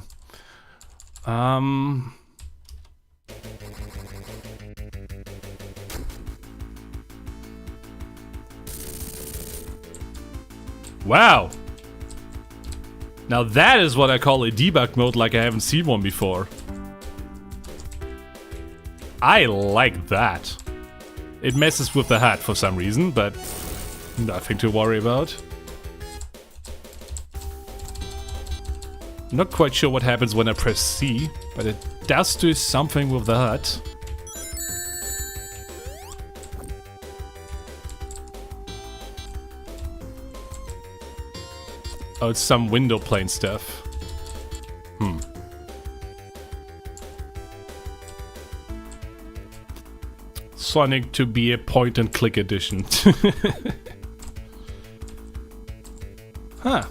Wow. Now that is what I call a debug mode, like I haven't seen one before. I like that. It messes with the HUD for some reason, but nothing to worry about. Not quite sure what happens when I press C, but it does do something with the HUD. Oh, it's some window plane stuff. Sonic to be a point and click edition. Huh.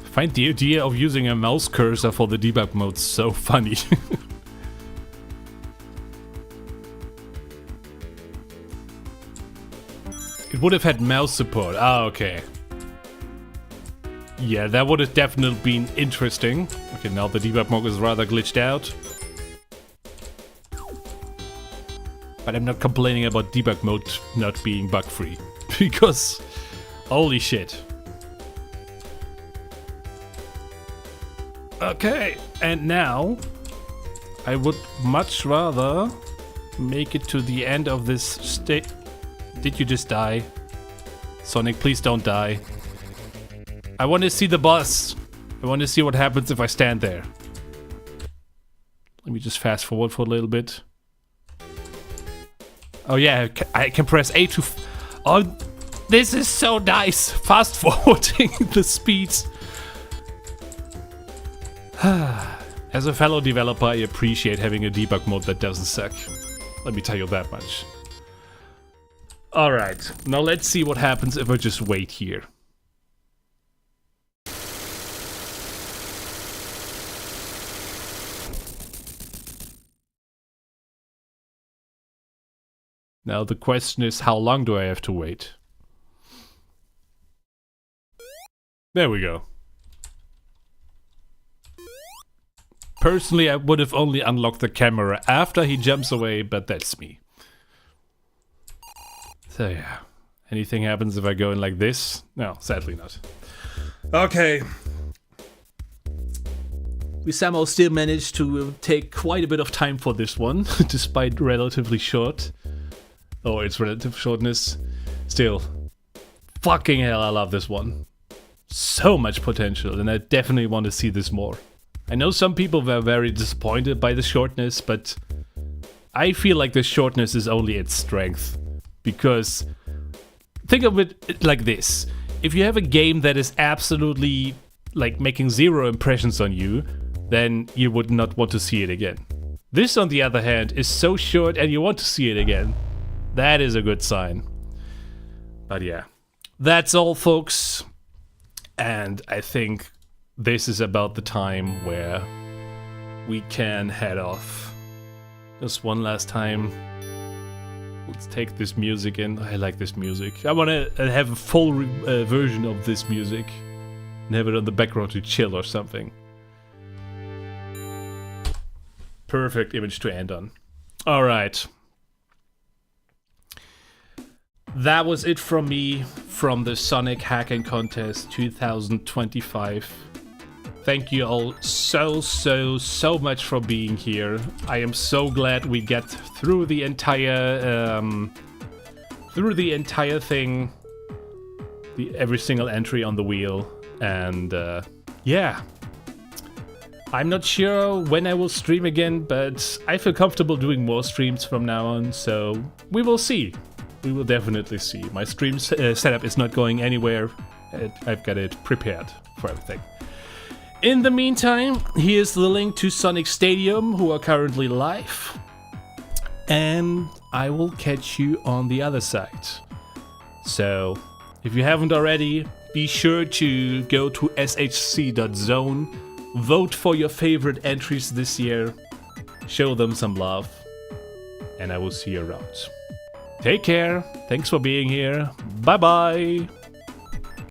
Find the idea of using a mouse cursor for the debug mode so funny. It would have had mouse support. Ah, okay. Yeah, that would have definitely been interesting. Okay, now the debug mode is rather glitched out. But I'm not complaining about debug mode not being bug-free. Because, holy shit. Okay, and now I would much rather make it to the end of this state. Did you just die? Sonic, please don't die. I want to see the boss. I want to see what happens if I stand there. Let me just fast forward for a little bit. Oh yeah, I can press A to... Oh, this is so nice! Fast forwarding the speeds. As a fellow developer, I appreciate having a debug mode that doesn't suck. Let me tell you that much. Alright, now let's see what happens if I just wait here. Now the question is, how long do I have to wait? There we go. Personally, I would have only unlocked the camera after he jumps away, but that's me. So yeah, anything happens if I go in like this? No, sadly not. Okay. We somehow still managed to take quite a bit of time for this one, despite relatively short. Oh, its relative shortness. Still, fucking hell, I love this one. So much potential, and I definitely want to see this more. I know some people were very disappointed by the shortness, but I feel like the shortness is only its strength. Because, think of it like this. If you have a game that is absolutely, like, making 0 impressions on you, then you would not want to see it again. This, on the other hand, is so short and you want to see it again. That is a good sign. But yeah, that's all, folks. And I think this is about the time where we can head off. Just one last time. Let's take this music in. I like this music. I want to have a full version of this music and have it on the background to chill or something. Perfect image to end on. All right. That was it from me from the Sonic Hacking Contest 2025. Thank you all so much for being here. I am so glad we get through the entire thing, every single entry on the wheel, and yeah. I'm not sure when I will stream again, but I feel comfortable doing more streams from now on, so we will see. We will definitely see. My stream setup is not going anywhere. I've got it prepared for everything. In the meantime, here's the link to Sonic Stadium, who are currently live. And I will catch you on the other side. So, if you haven't already, be sure to go to shc.zone, vote for your favorite entries this year, show them some love, and I will see you around. Take care, thanks for being here, bye bye!